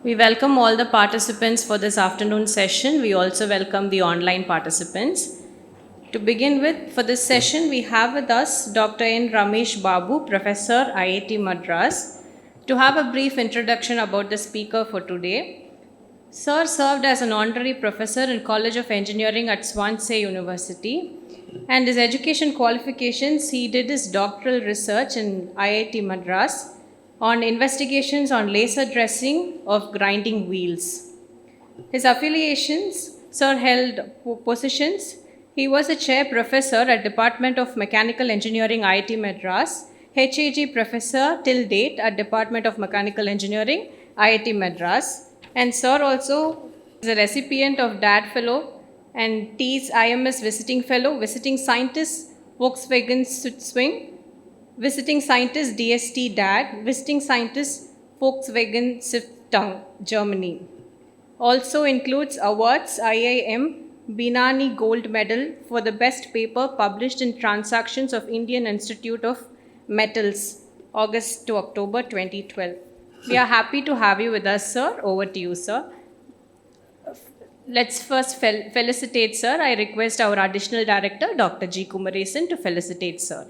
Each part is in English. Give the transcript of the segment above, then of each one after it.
We welcome all the participants for this afternoon session. We also welcome the online participants. To begin with, for this session, we have with us Dr.N. Ramesh Babu, Professor, IIT Madras, to have a brief introduction about the speaker for today. Sir served as an honorary professor in College of Engineering at Swansea University, and his education qualifications, he did his doctoral research in IIT Madras on investigations on laser dressing of grinding wheels. His affiliations, Sir held positions. He was a chair professor at Department of Mechanical Engineering, IIT Madras, HAG professor till date at Department of Mechanical Engineering, IIT Madras, and Sir also is a recipient of DAD Fellow and T's IMS Visiting Fellow, Visiting Scientist, Volkswagen Swing, Visiting Scientist DST DAD, Visiting Scientist Volkswagen Stiftung, Germany. Also includes awards IIM Binani Gold Medal for the best paper published in Transactions of Indian Institute of Metals, August to October 2012. We are happy to have you with us, sir. Over to you, sir. Let's first felicitate, sir. I request our additional director, Dr. G. Kumaresan, to felicitate, sir.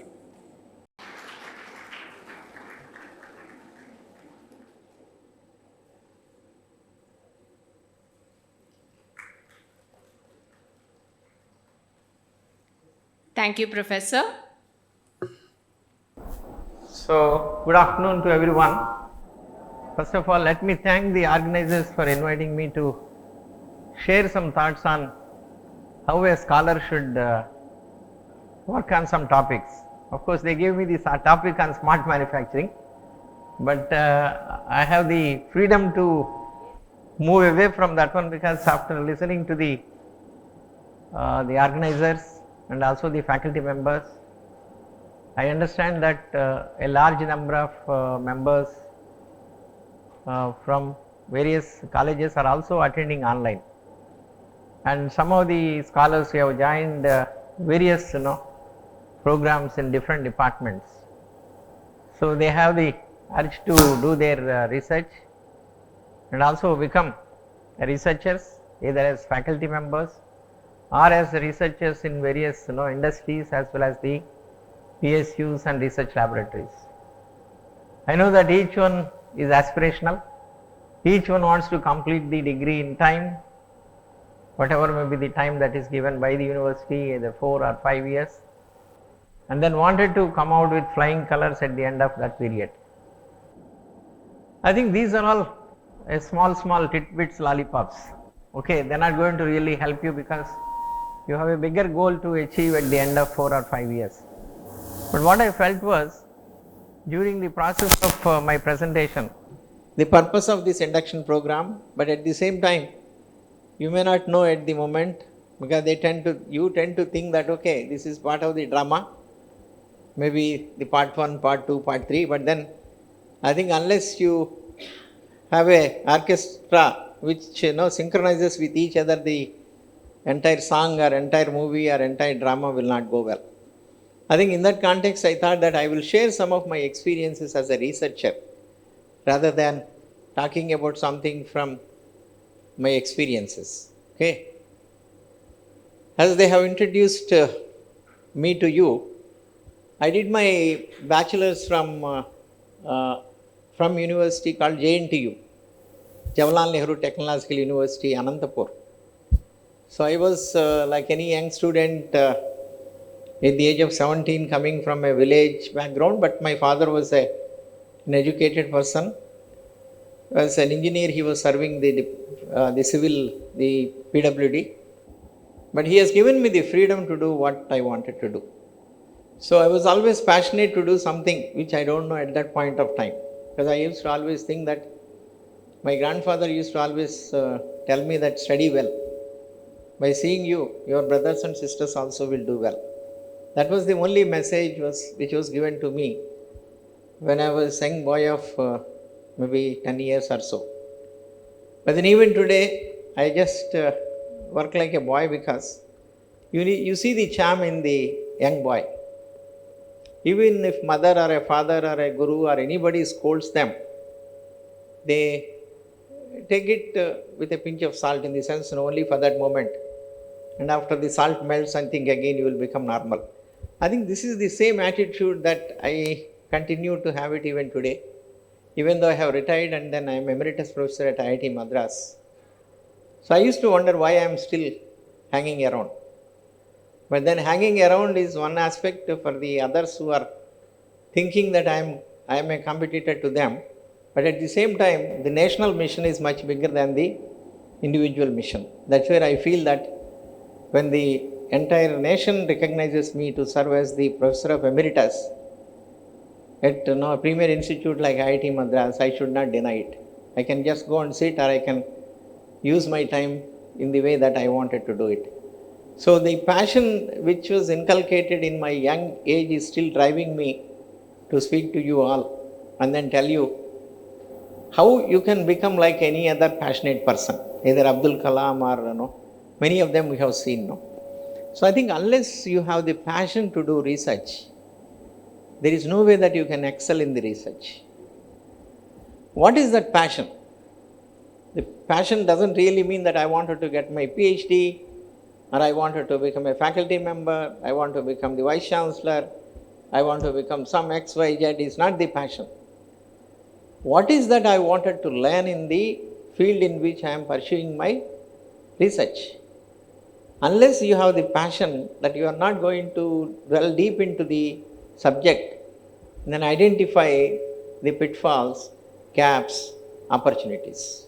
Thank you, Professor. So, good afternoon to everyone. First of all, let me thank the organizers for inviting me to share some thoughts on how a scholar should work on some topics. Of course, they gave me this topic on smart manufacturing, but I have the freedom to move away from that one, because after listening to the organizers and also the faculty members, I understand that a large number of members from various colleges are also attending online, and some of the scholars who have joined various programs in different departments. So they have the urge to do their research and also become researchers, either as faculty members or as researchers in various industries, as well as the PSUs and research laboratories. I know that each one is aspirational, each one wants to complete the degree in time, whatever may be the time that is given by the university, either 4 or 5 years, and then wanted to come out with flying colors at the end of that period. I think these are all small tidbits, lollipops. Okay, they are not going to really help you, because you have a bigger goal to achieve at the end of 4 or 5 years. But what I felt was, during the process of my presentation, the purpose of this induction program, but at the same time, you may not know at the moment, because you tend to think that, okay, this is part of the drama, maybe the part 1, part 2, part 3, but then I think unless you have a orchestra which synchronizes with each other, the entire song or entire movie or entire drama will not go well. I think in that context, I thought that I will share some of my experiences as a researcher, rather than talking about something from my experiences. Okay. As they have introduced me to you, I did my bachelor's from university called JNTU, Jawaharlal Nehru Technological University, Anantapur. So I was like any young student at the age of 17, coming from a village background, but my father was an educated person. As an engineer, he was serving the PWD, but he has given me the freedom to do what I wanted to do. So I was always passionate to do something which I don't know at that point of time, because I used to always think that my grandfather used to always tell me that study well. By seeing you, your brothers and sisters also will do well. That was the only message which was given to me when I was a young boy of maybe 10 years or so. But then even today, I just work like a boy, because you see the charm in the young boy. Even if mother or a father or a guru or anybody scolds them, they take it with a pinch of salt, in the sense, only for that moment. And after the salt melts, I think again you will become normal. I think this is the same attitude that I continue to have it even today. Even though I have retired and then I am emeritus professor at IIT Madras. So I used to wonder why I am still hanging around. But then hanging around is one aspect. For the others who are thinking that I am a competitor to them, but at the same time, the national mission is much bigger than the individual mission. That's where I feel that when the entire nation recognizes me to serve as the professor of emeritus at a premier institute like IIT Madras, I should not deny it. I can just go and sit, or I can use my time in the way that I wanted to do it. So the passion which was inculcated in my young age is still driving me to speak to you all and then tell you how you can become like any other passionate person, either Abdul Kalam or many of them we have seen. So I think unless you have the passion to do research, there is no way that you can excel in the research. What is that passion? The passion doesn't really mean that I wanted to get my PhD, or I wanted to become a faculty member, I want to become the vice chancellor, I want to become some XYZ. Is not the passion. What is that I wanted to learn in the field in which I am pursuing my research? Unless you have the passion, that you are not going to dwell deep into the subject, then identify the pitfalls, gaps, opportunities.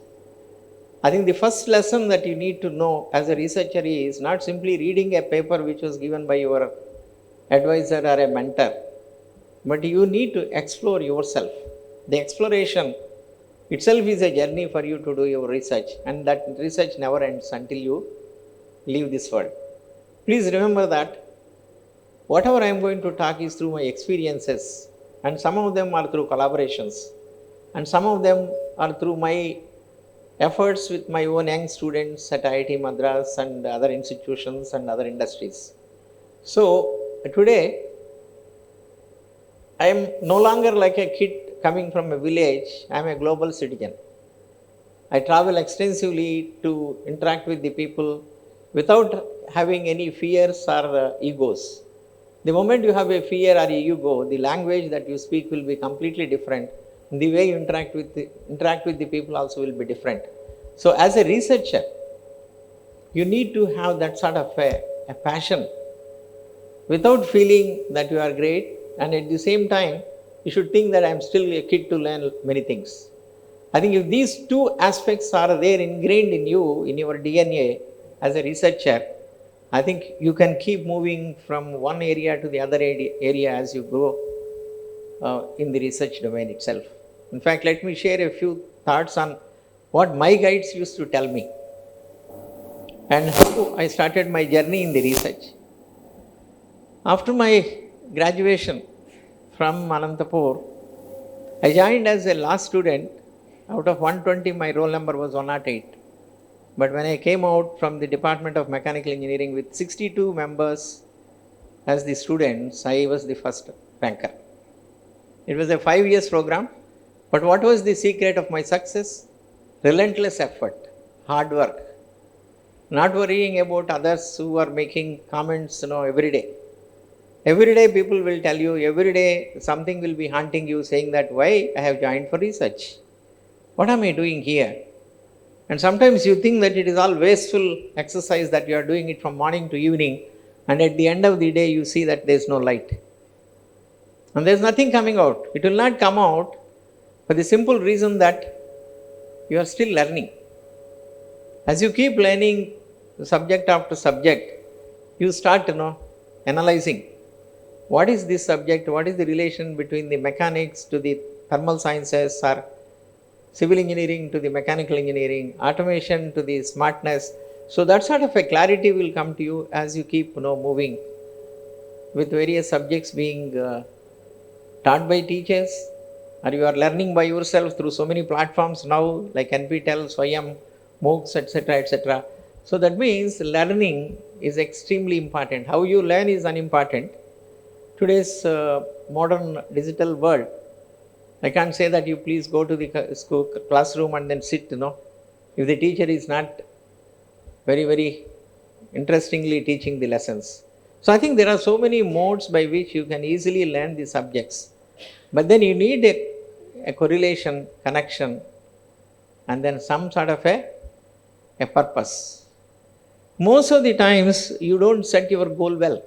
I think the first lesson that you need to know as a researcher is not simply reading a paper which was given by your advisor or a mentor, but you need to explore yourself. The exploration itself is a journey for you to do your research, and that research never ends until you leave this world. Please remember that whatever I am going to talk is through my experiences, and some of them are through collaborations, and some of them are through my efforts with my own young students at IIT Madras and other institutions and other industries. So today, I am no longer like a kid coming from a village. I am a global citizen. I travel extensively to interact with the people without having any fears or egos. The moment you have a fear or ego, the language that you speak will be completely different. The way you interact with the people also will be different. So as a researcher, you need to have that sort of a passion without feeling that you are great, and at the same time, you should think that I am still a kid to learn many things. I think if these two aspects are there ingrained in you, in your DNA as a researcher, I think you can keep moving from one area to the other area as you grow in the research domain itself. In fact, let me share a few thoughts on what my guides used to tell me and how I started my journey in the research. After my graduation from Anantapur, I joined as a law student. Out of 120, my roll number was 108. But when I came out from the Department of Mechanical Engineering with 62 members as the students, I was the first ranker. It was a 5 years program. But what was the secret of my success? Relentless effort, hard work, not worrying about others who are making comments every day. Every day people will tell you, every day something will be haunting you, saying that why I have joined for research. What am I doing here? And sometimes you think that it is all wasteful exercise, that you are doing it from morning to evening, and at the end of the day you see that there is no light. And there is nothing coming out. It will not come out for the simple reason that you are still learning. As you keep learning subject after subject, you start analyzing. What is this subject? What is the relation between the mechanics to the thermal sciences, or civil engineering to the mechanical engineering, automation to the smartness? So that sort of a clarity will come to you as you keep moving with various subjects being taught by teachers, or you are learning by yourself through so many platforms now like NPTEL, Swayam, MOOCs, etc., etc. So that means learning is extremely important. How you learn is unimportant. Today's modern digital world, I can't say that you please go to the school classroom and then sit, if the teacher is not very, very interestingly teaching the lessons. So I think there are so many modes by which you can easily learn the subjects. But then you need a correlation, connection, and then some sort of a purpose. Most of the times you don't set your goal well.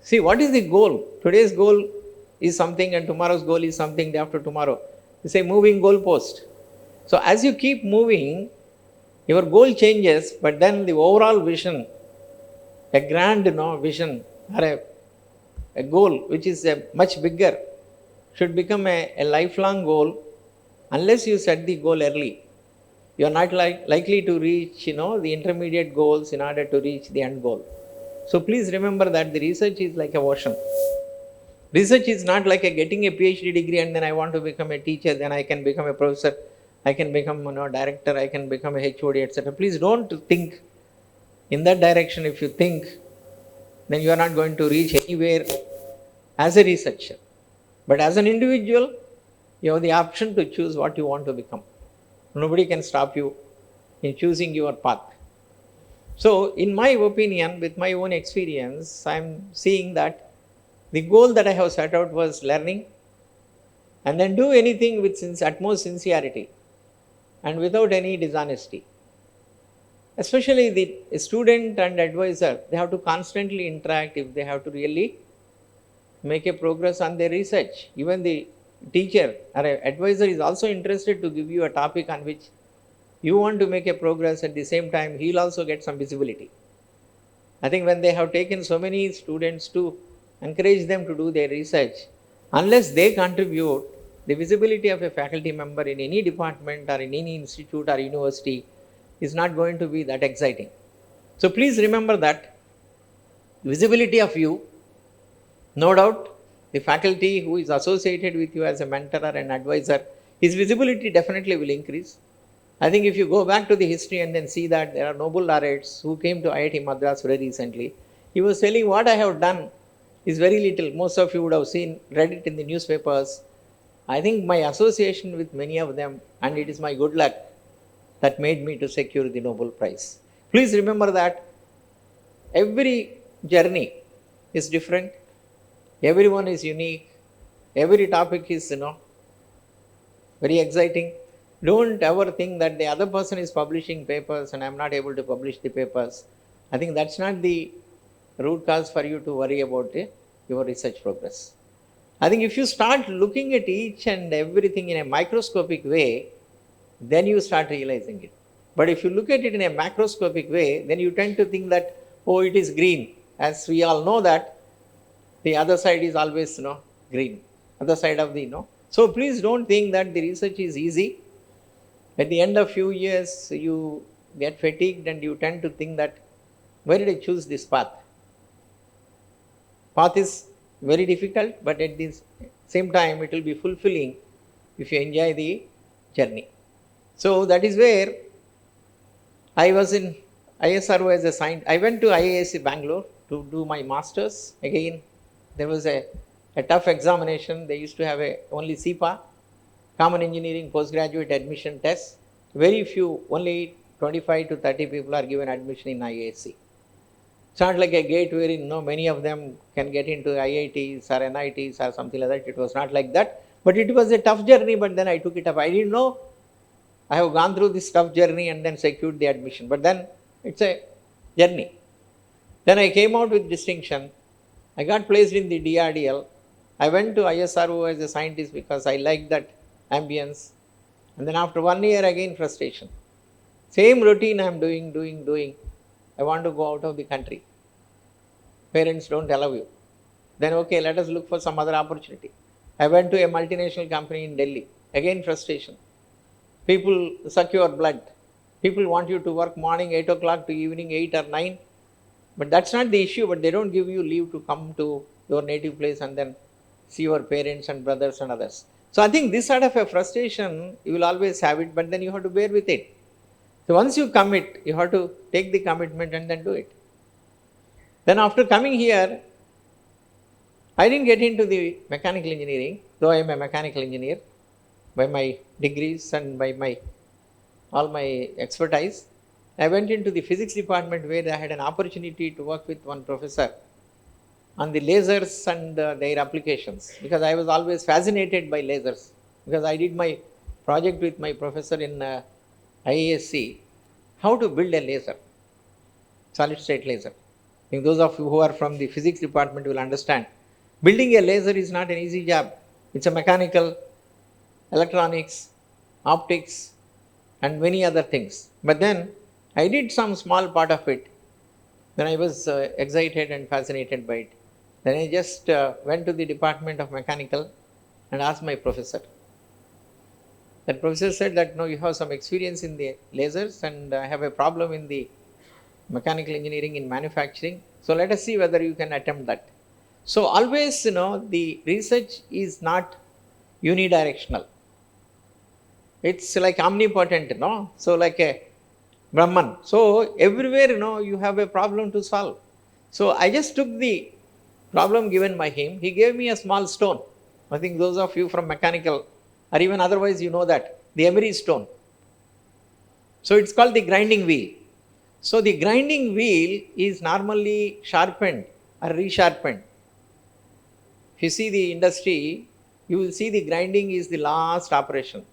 See, what is the goal? Today's goal is something and tomorrow's goal is something, day after tomorrow. It's a moving goal post. So as you keep moving, your goal changes, but then the overall vision, a grand vision or a goal which is a much bigger, should become a lifelong goal. Unless you set the goal early, you are not likely to reach the intermediate goals in order to reach the end goal. So please remember that the research is like a ocean. Research is not like getting a PhD degree and then I want to become a teacher, then I can become a professor, I can become director, I can become a HOD, etc. Please don't think in that direction. If you think, then you are not going to reach anywhere as a researcher. But as an individual, you have the option to choose what you want to become. Nobody can stop you in choosing your path. So, in my opinion, with my own experience, I am seeing that the goal that I have set out was learning, and then do anything with utmost sincerity and without any dishonesty. Especially the student and advisor, they have to constantly interact if they have to really make a progress on their research. Even the teacher or advisor is also interested to give you a topic on which you want to make a progress. At the same time, he'll also get some visibility. I think when they have taken so many students to encourage them to do their research, unless they contribute, the visibility of a faculty member in any department or in any institute or university is not going to be that exciting. So please remember that visibility of you, no doubt the faculty who is associated with you as a mentor or an advisor, his visibility definitely will increase. I think if you go back to the history and then see that there are Nobel laureates who came to IIT Madras very recently, he was telling what I have done is very little. Most of you would have read it in the newspapers. I think my association with many of them, and it is my good luck, that made me to secure the Nobel Prize. Please remember that every journey is different, everyone is unique, every topic is very exciting. Don't ever think that the other person is publishing papers and I am not able to publish the papers. I think that's not the root cause for you to worry about your research progress. I think if you start looking at each and everything in a microscopic way, then you start realizing it. But if you look at it in a macroscopic way, then you tend to think that, oh, it is green. As we all know that the other side is always green, other side of the So please don't think that the research is easy. At the end of few years, you get fatigued and you tend to think that, why did I choose this path? Path is very difficult, but at the same time, it will be fulfilling if you enjoy the journey. So that is where I was in ISRO as a scientist. I went to IISc Bangalore to do my masters. Again, there was a tough examination. They used to have only CPA, Common Engineering Postgraduate Admission Test. Very few, only 25 to 30 people are given admission in IISc. It's not like a gate wherein many of them can get into IITs or NITs or something like that. It was not like that. But it was a tough journey, but then I took it up. I didn't know I have gone through this tough journey and then secured the admission. But then it's a journey. Then I came out with distinction. I got placed in the DRDL. I went to ISRO as a scientist because I liked that ambience. And then after 1 year, again frustration. Same routine I am doing. I want to go out of the country. Parents don't allow you. Then okay, let us look for some other opportunity. I went to a multinational company in Delhi. Again frustration. People suck your blood. People want you to work morning 8 o'clock to evening 8 or 9. But that's not the issue, but they don't give you leave to come to your native place and then see your parents and brothers and others. So I think this sort of a frustration, you will always have it, but then you have to bear with it. So once you commit, you have to take the commitment and then do it. Then after coming here, I didn't get into the mechanical engineering, though I am a mechanical engineer by my degrees and by my all my expertise. I went into the physics department where I had an opportunity to work with one professor on the lasers and their applications, because I was always fascinated by lasers, because I did my project with my professor in IASC, how to build a laser, solid state laser. I think those of you who are from the physics department will understand. Building a laser is not an easy job. It's a mechanical, electronics, optics, and many other things. But then I did some small part of it. Then I was excited and fascinated by it. Then I just went to the Department of Mechanical and asked my professor. That professor said that, no, you have some experience in the lasers and I have a problem in the mechanical engineering in manufacturing. So let us see whether you can attempt that. So always, the research is not unidirectional. It's like omnipotent, no? So like a Brahman. So everywhere, you have a problem to solve. So I just took the problem given by him. He gave me a small stone. I think those of you from mechanical, or even otherwise, you know that, the emery stone. So it's called the grinding wheel. So the grinding wheel is normally sharpened or resharpened. If you see the industry, you will see the grinding is the last operation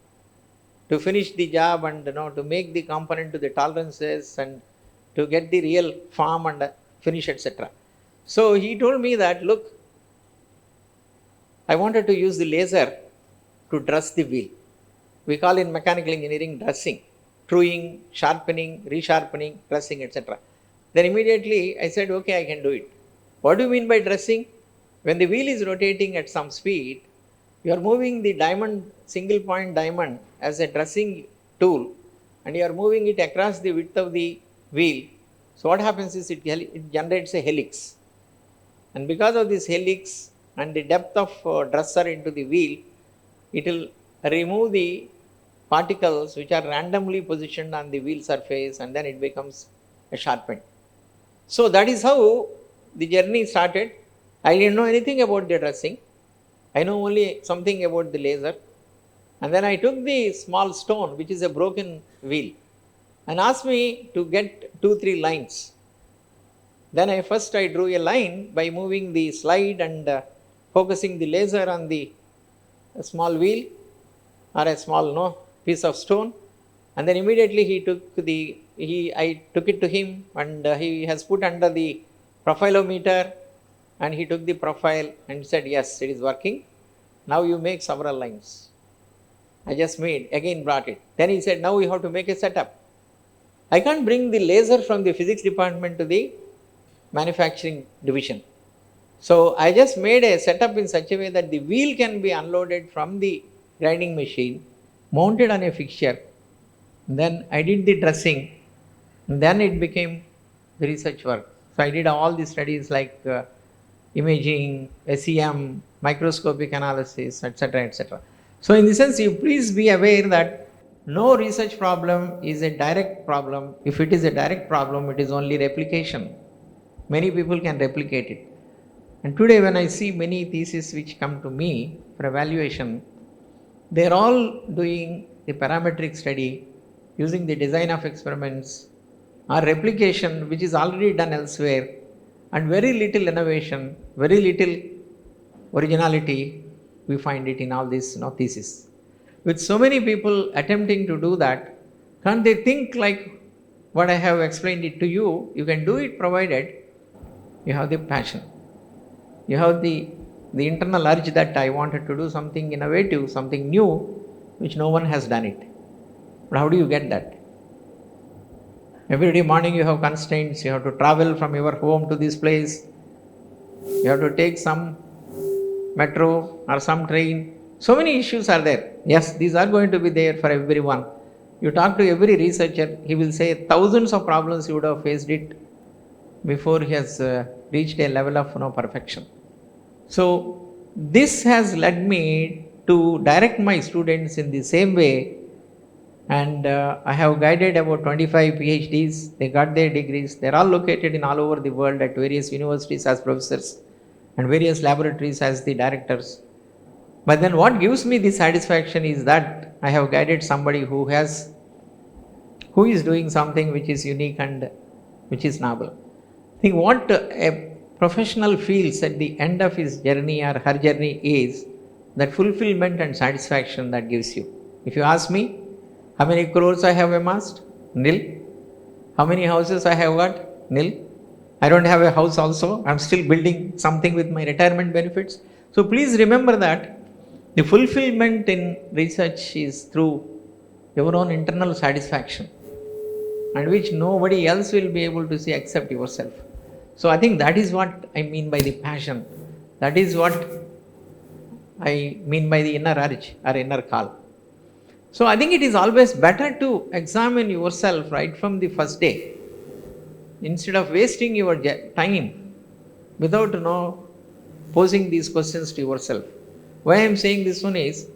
to finish the job and to make the component to the tolerances and to get the real form and finish, etc. So he told me that, look, I wanted to use the laser to dress the wheel. We call in mechanical engineering dressing, truing, sharpening, resharpening, dressing, etc. Then immediately I said, okay, I can do it. What do you mean by dressing? When the wheel is rotating at some speed, you are moving the diamond, single point diamond as a dressing tool, and you are moving it across the width of the wheel. So what happens is it generates a helix. And because of this helix and the depth of dresser into the wheel, it will remove the particles which are randomly positioned on the wheel surface, and then it becomes a sharpened. So that is how the journey started. I didn't know anything about the dressing. I know only something about the laser. And then I took the small stone, which is a broken wheel, and asked me to get 2-3 lines. Then I drew a line by moving the slide and focusing the laser on the small wheel or a small piece of stone. And then immediately I took it to him, and he has put under the profilometer, and he took the profile and said, yes, it is working. Now you make several lines. I just brought it. Then he said, now you have to make a setup. I can't bring the laser from the physics department to the manufacturing division. So I just made a setup in such a way that the wheel can be unloaded from the grinding machine, mounted on a fixture. Then I did the dressing, and then it became the research work. So I did all the studies like imaging, SEM, microscopic analysis, etc., etc. So in this sense, you please be aware that no research problem is a direct problem. If it is a direct problem, it is only replication. Many people can replicate it. And today when I see many theses which come to me for evaluation, they are all doing the parametric study using the design of experiments or replication which is already done elsewhere, and very little innovation, very little originality we find it in all these theses. With so many people attempting to do that, can't they think like what I have explained it to you? You can do it provided you have the passion. You have the internal urge that I wanted to do something innovative, something new, which no one has done it. But how do you get that? Every day morning you have constraints, you have to travel from your home to this place, you have to take some metro or some train. So many issues are there. Yes, these are going to be there for everyone. You talk to every researcher, he will say thousands of problems he would have faced it before he has reached a level of perfection. So this has led me to direct my students in the same way, and I have guided about 25 PhDs. They got their degrees. They are all located in all over the world at various universities as professors and various laboratories as the directors. But then what gives me the satisfaction is that I have guided somebody who has who is doing something which is unique and which is novel. I think what a professional feels at the end of his journey or her journey is that fulfillment and satisfaction that gives you. If you ask me, how many crores I have amassed? Nil. How many houses I have got? Nil. I don't have a house also. I'm still building something with my retirement benefits. So please remember that the fulfillment in research is through your own internal satisfaction, and which nobody else will be able to see except yourself. So I think that is what I mean by the passion. That is what I mean by the inner urge or inner call. So I think it is always better to examine yourself right from the first day, instead of wasting your time without posing these questions to yourself. Why I am saying this one is,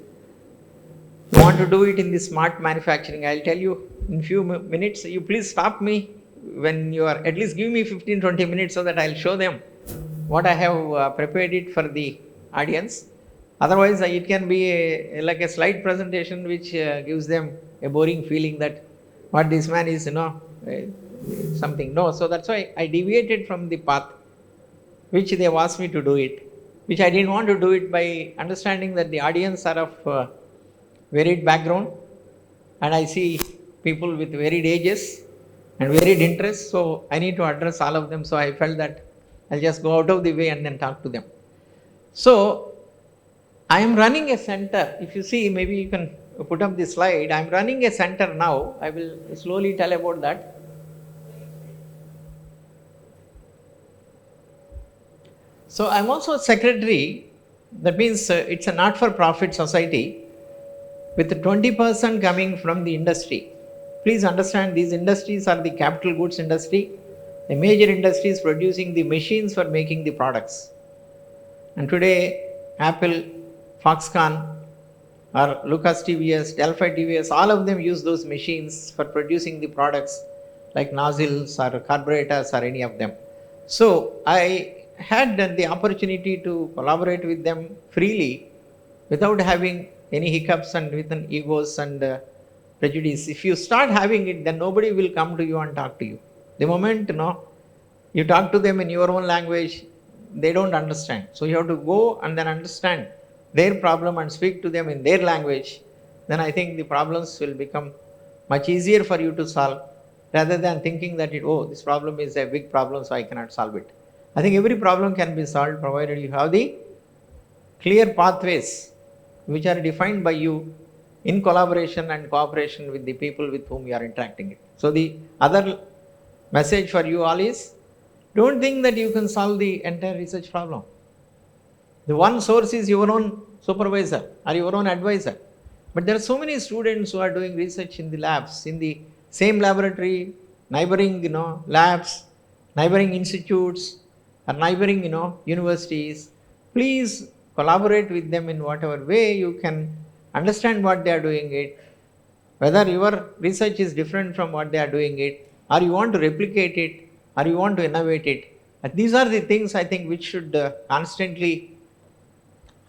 you want to do it in the smart manufacturing. I'll tell you in few minutes. You please stop me when you are, at least give me 15-20 minutes so that I'll show them what I have prepared it for the audience. Otherwise, it can be like a slide presentation which gives them a boring feeling that what this man is, something. No, so that's why I deviated from the path which they have asked me to do it, which I didn't want to do it by understanding that the audience are of varied background, and I see people with varied ages and varied interests, so I need to address all of them. So I felt that I'll just go out of the way and then talk to them. So I am running a center. If you see, maybe you can put up the slide. I am running a center now. I will slowly tell about that. So I am also a secretary. That means it's a not-for-profit society with 20% coming from the industry. Please understand, these industries are the capital goods industry. The major industry is producing the machines for making the products. And today, Apple, Foxconn, or Lucas TVS, Delphi TVS, all of them use those machines for producing the products like nozzles or carburetors or any of them. So I had the opportunity to collaborate with them freely without having any hiccups and with an egos and prejudice. If you start having it, then nobody will come to you and talk to you. The moment you talk to them in your own language, they don't understand. So you have to go and then understand their problem and speak to them in their language. Then I think the problems will become much easier for you to solve, rather than thinking that this problem is a big problem, so I cannot solve it. I think every problem can be solved provided you have the clear pathways which are defined by you in collaboration and cooperation with the people with whom you are interacting. So the other message for you all is, don't think that you can solve the entire research problem. The one source is your own supervisor or your own advisor. But there are so many students who are doing research in the labs, in the same laboratory, neighboring labs, neighboring institutes, or neighboring universities. Please collaborate with them in whatever way you can, understand what they are doing it, whether your research is different from what they are doing it, or you want to replicate it, or you want to innovate it. And these are the things I think which should constantly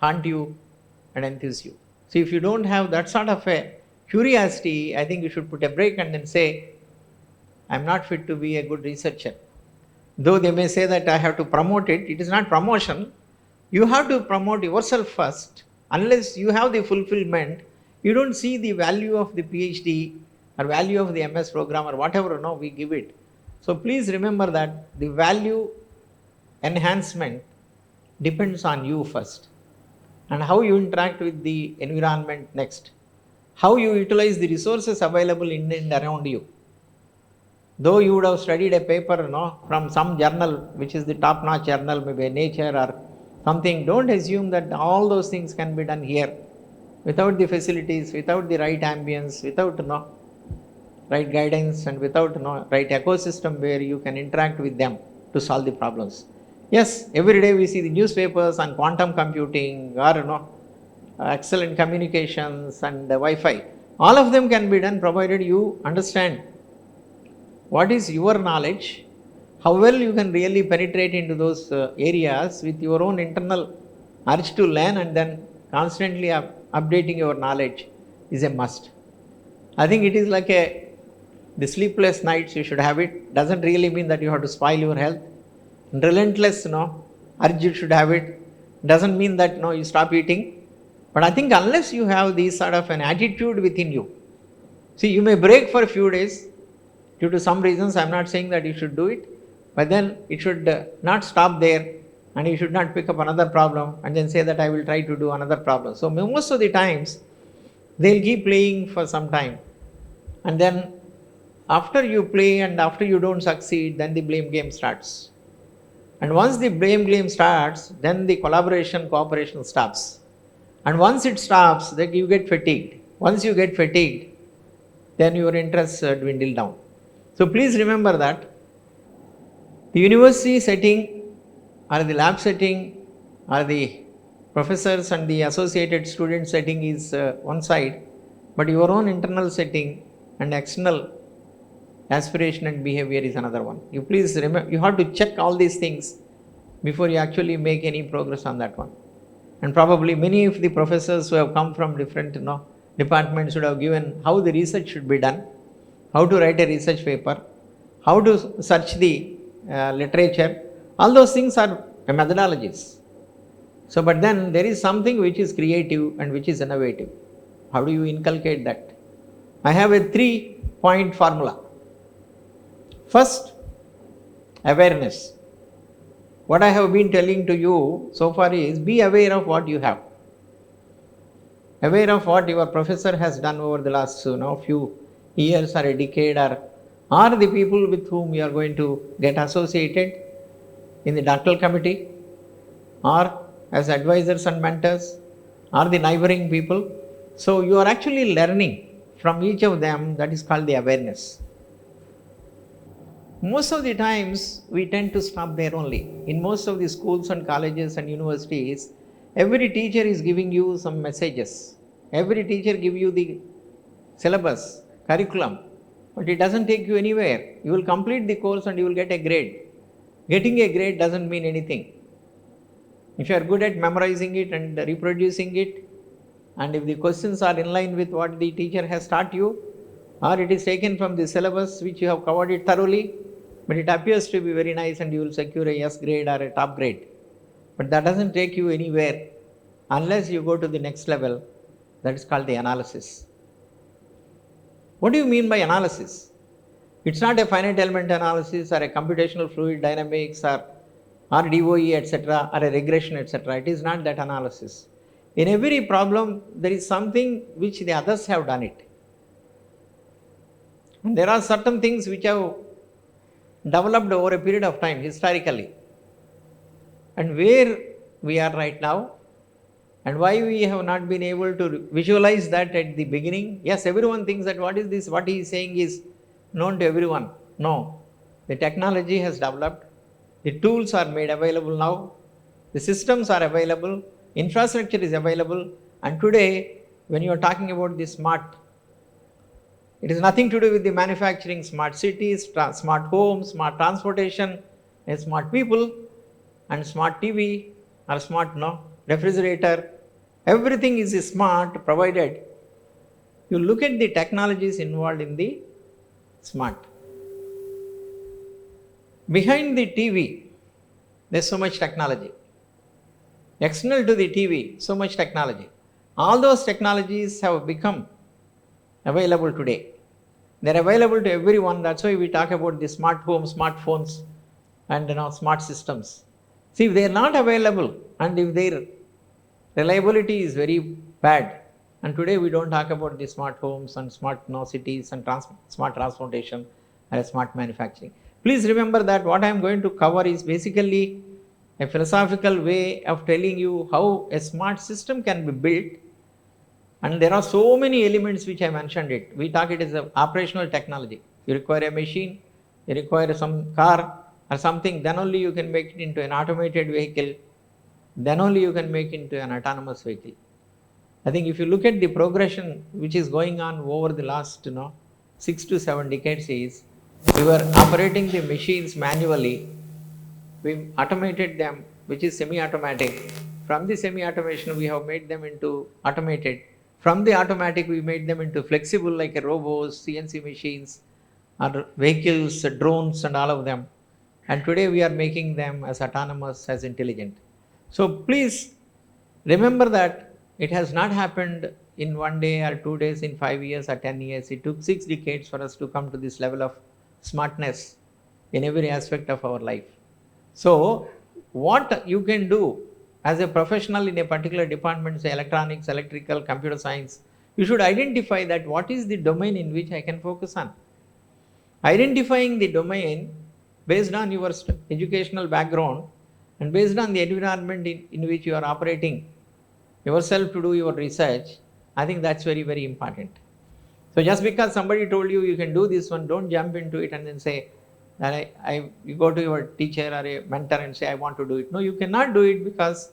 haunt you and enthuse you. So if you don't have that sort of a curiosity, I think you should put a break and then say, I'm not fit to be a good researcher. Though they may say that I have to promote it, it is not promotion. You have to promote yourself first. Unless you have the fulfillment, you don't see the value of the PhD or value of the MS program or whatever we give it. So please remember that the value enhancement depends on you first, and how you interact with the environment next, how you utilize the resources available in and around you. Though you would have studied a paper from some journal which is the top-notch journal, maybe Nature or something, don't assume that all those things can be done here without the facilities, without the right ambience, without right guidance, and without right ecosystem where you can interact with them to solve the problems. Yes, every day we see the newspapers on quantum computing or excellent communications and Wi-Fi. All of them can be done provided you understand what is your knowledge, how well you can really penetrate into those areas with your own internal urge to learn, and then constantly updating your knowledge is a must. I think it is like a The sleepless nights you should have it. Doesn't really mean that you have to spoil your health. Relentless, urge you should have it. Doesn't mean that you stop eating. But I think unless you have this sort of an attitude within you, see, you may break for a few days due to some reasons. I'm not saying that you should do it, but then it should not stop there, and you should not pick up another problem and then say that I will try to do another problem. So most of the times they'll keep playing for some time, and then after you play and after you don't succeed, then the blame game starts. And once the blame game starts, then the cooperation stops. And once it stops, then you get fatigued. Once you get fatigued, then your interests dwindle down. So please remember that the university setting or the lab setting or the professors and the associated student setting is one side, but your own internal setting and external aspiration and behavior is another one. You please remember, you have to check all these things before you actually make any progress on that one. And probably many of the professors who have come from different departments would have given how the research should be done, how to write a research paper, how to search the literature. All those things are methodologies. So, but then there is something which is creative and which is innovative. How do you inculcate that? I have a 3-point formula. First, awareness. What I have been telling to you so far is be aware of what you have. Aware of what your professor has done over the last few years or a decade, or the people with whom you are going to get associated in the doctoral committee, or as advisors and mentors, or the neighboring people. So you are actually learning from each of them. That is called the awareness. Most of the times we tend to stop there only. In most of the schools and colleges and universities, every teacher is giving you some messages. Every teacher gives you the syllabus, curriculum, but it doesn't take you anywhere. You will complete the course and you will get a grade. Getting a grade doesn't mean anything. If you are good at memorizing it and reproducing it, and if the questions are in line with what the teacher has taught you, or it is taken from the syllabus which you have covered it thoroughly, but it appears to be very nice and you will secure a S grade or a top grade. But that doesn't take you anywhere unless you go to the next level. That is called the analysis. What do you mean by analysis? It's not a finite element analysis or a computational fluid dynamics or DOE etc. or a regression etc. It is not that analysis. In every problem there is something which the others have done it. And there are certain things which have developed over a period of time historically. And where we are right now and why we have not been able to visualize that at the beginning. Yes, everyone thinks that what is this, what he is saying is known to everyone. No, the technology has developed, the tools are made available now, the systems are available, infrastructure is available, and today when you are talking about the smart, it is nothing to do with the manufacturing, smart cities, smart homes, smart transportation, and smart people, and smart TV or smart refrigerator. Everything is smart provided you look at the technologies involved in the smart. Behind the TV, there is so much technology. External to the TV, so much technology. All those technologies have become available today. They are available to everyone. That's why we talk about the smart home, smartphones, and smart systems. See, if they are not available and if their reliability is very bad, and today we don't talk about the smart homes and smart cities and smart transportation and smart manufacturing. Please remember that what I am going to cover is basically a philosophical way of telling you how a smart system can be built. And there are so many elements which I mentioned it. We talk it as an operational technology. You require a machine, you require some car or something, then only you can make it into an automated vehicle, then only you can make it into an autonomous vehicle. I think if you look at the progression which is going on over the last 6 to 7 decades is, we were operating the machines manually, we automated them, which is semi-automatic. From the semi-automation we have made them into automated. From the automatic we made them into flexible like a robots, CNC machines, our vehicles, drones and all of them. And today we are making them as autonomous, as intelligent. So please remember that it has not happened in 1 day or 2 days, in 5 years or 10 years. It took 6 decades for us to come to this level of smartness in every aspect of our life. So what you can do as a professional in a particular department, say electronics, electrical, computer science, you should identify that what is the domain in which I can focus on. Identifying the domain based on your educational background and based on the environment in which you are operating yourself to do your research, I think that's very, very important. So just because somebody told you can do this one, don't jump into it and then say that you go to your teacher or a mentor and say, I want to do it. No, you cannot do it because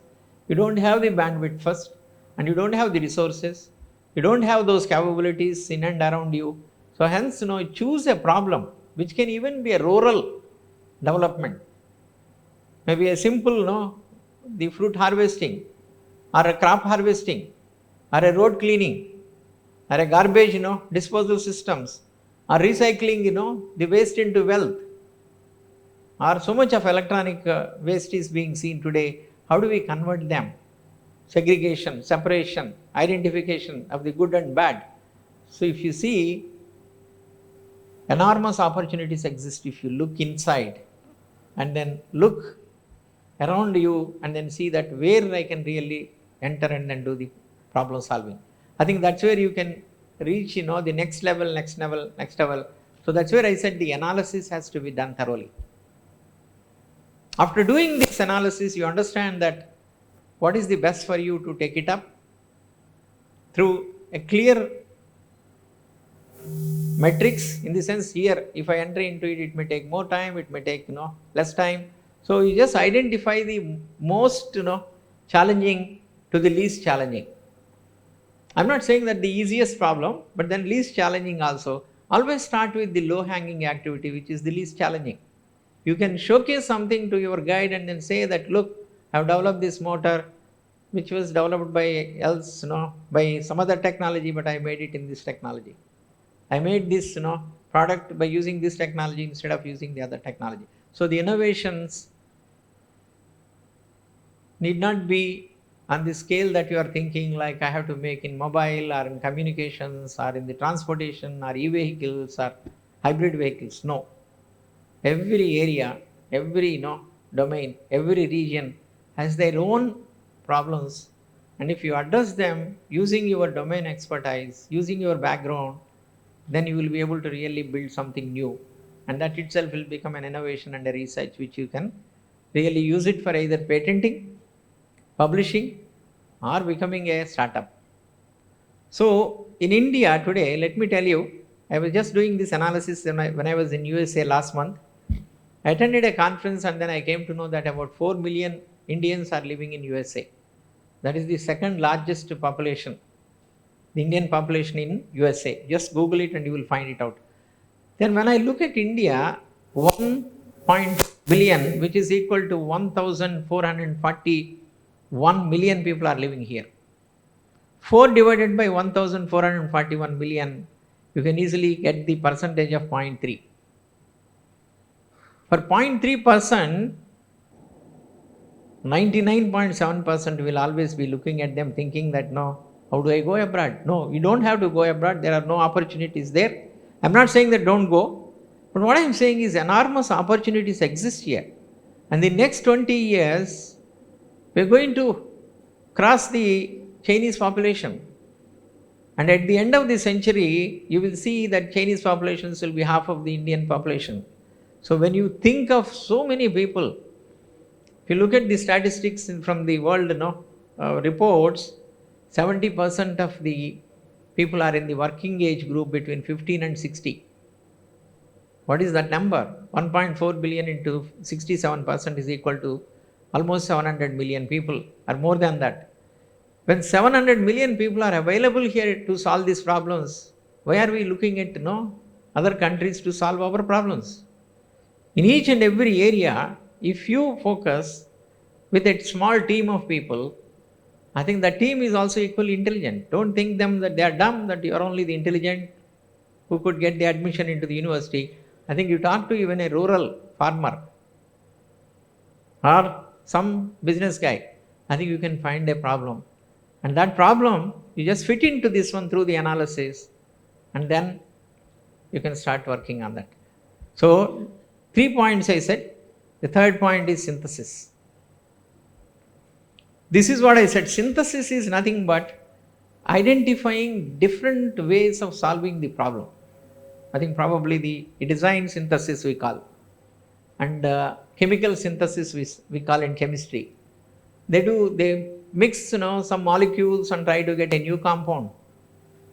you don't have the bandwidth first, and you don't have the resources. You don't have those capabilities in and around you. So hence, choose a problem which can even be a rural development. Maybe a simple, the fruit harvesting, or a crop harvesting, or a road cleaning, or a garbage, disposal systems, or recycling, the waste into wealth. Or so much of electronic waste is being seen today. How do we convert them? Segregation, separation, identification of the good and bad. So if you see, enormous opportunities exist if you look inside and then look around you and then see that where I can really enter and then do the problem solving. I think that's where you can reach, the next level. So that's where I said the analysis has to be done thoroughly. After doing this analysis, you understand that what is the best for you to take it up through a clear metrics. In the sense here, if I enter into it, it may take more time, it may take less time. So you just identify the most challenging to the least challenging. I'm not saying that the easiest problem, but then least challenging also. Always start with the low hanging activity, which is the least challenging. You can showcase something to your guide and then say that, look, I've developed this motor which was developed by by some other technology, but I made it in this technology. I made this product by using this technology instead of using the other technology. So the innovations need not be on the scale that you are thinking, like I have to make in mobile or in communications or in the transportation or e-vehicles or hybrid vehicles. No. Every area, every domain, every region has their own problems, and if you address them using your domain expertise, using your background, then you will be able to really build something new, and that itself will become an innovation and a research which you can really use it for either patenting, publishing, or becoming a startup. So in India today, let me tell you, I was just doing this analysis when I was in USA last month. I attended a conference and then I came to know that about 4 million Indians are living in USA. That is the second largest population, the Indian population in USA. Just Google it and you will find it out. Then when I look at India, 1 billion, which is equal to 1,441 million people are living here. 4 divided by 1,441 million, you can easily get the percentage of 0.3. For 0.3%, 99.7% will always be looking at them thinking that, no, how do I go abroad? No, you don't have to go abroad. There are no opportunities there. I'm not saying that don't go, but what I'm saying is enormous opportunities exist here. And the next 20 years, we're going to cross the Chinese population. And at the end of the century, you will see that Chinese populations will be half of the Indian population. So when you think of so many people, if you look at the statistics from the world reports, 70% of the people are in the working age group between 15 and 60. What is that number? 1.4 billion into 67% is equal to almost 700 million people, or more than that. When 700 million people are available here to solve these problems, why are we looking at other countries to solve our problems? In each and every area, if you focus with a small team of people, I think the team is also equally intelligent. Don't think them that they are dumb, that you are only the intelligent. who could get the admission into the university. I think you talk to even a rural farmer or some business guy, I think you can find a problem. And that problem, you just fit into this one through the analysis, and then you can start working on that. So, 3 points I said. The third point is synthesis. This is what I said. Synthesis is nothing but identifying different ways of solving the problem. I think probably the design synthesis we call, and chemical synthesis we call in chemistry. They mix some molecules and try to get a new compound.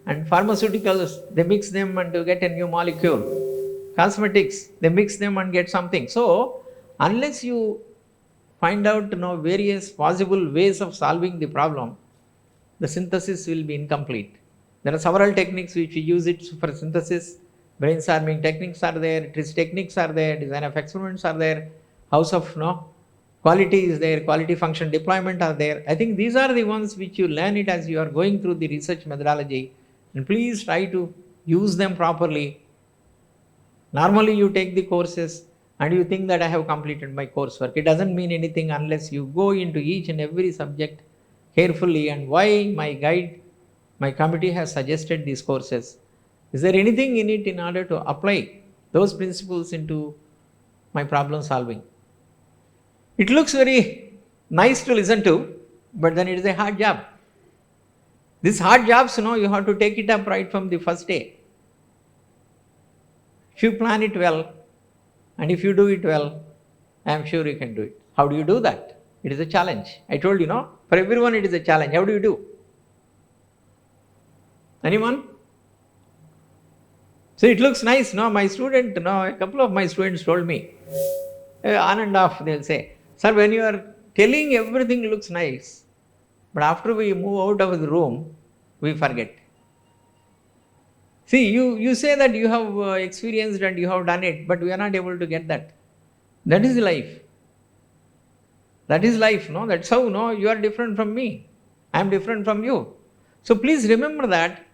And pharmaceuticals, they mix them and to get a new molecule. Cosmetics, they mix them and get something. So unless you find out various possible ways of solving the problem, the synthesis will be incomplete. There are several techniques which we use it for synthesis. Brainstorming techniques are there, TRIS techniques are there, design of experiments are there, house of quality is there, quality function deployment are there. I think these are the ones which you learn it as you are going through the research methodology, and please try to use them properly. Normally you take the courses and you think that I have completed my coursework. It doesn't mean anything unless you go into each and every subject carefully, and why my committee has suggested these courses. Is there anything in it in order to apply those principles into my problem solving? It looks very nice to listen to, but then it is a hard job. These hard jobs, you have to take it up right from the first day. If you plan it well, and if you do it well, I am sure you can do it. How do you do that? It is a challenge. I told you, for everyone it is a challenge. How do you do? Anyone? So it looks nice, my student, a couple of my students told me, on and off, they'll say, sir, when you are telling everything looks nice, but after we move out of the room, we forget. See, you say that you have experienced and you have done it, but we are not able to get that. That is life. That is life, That's how, you are different from me. I am different from you. So please remember that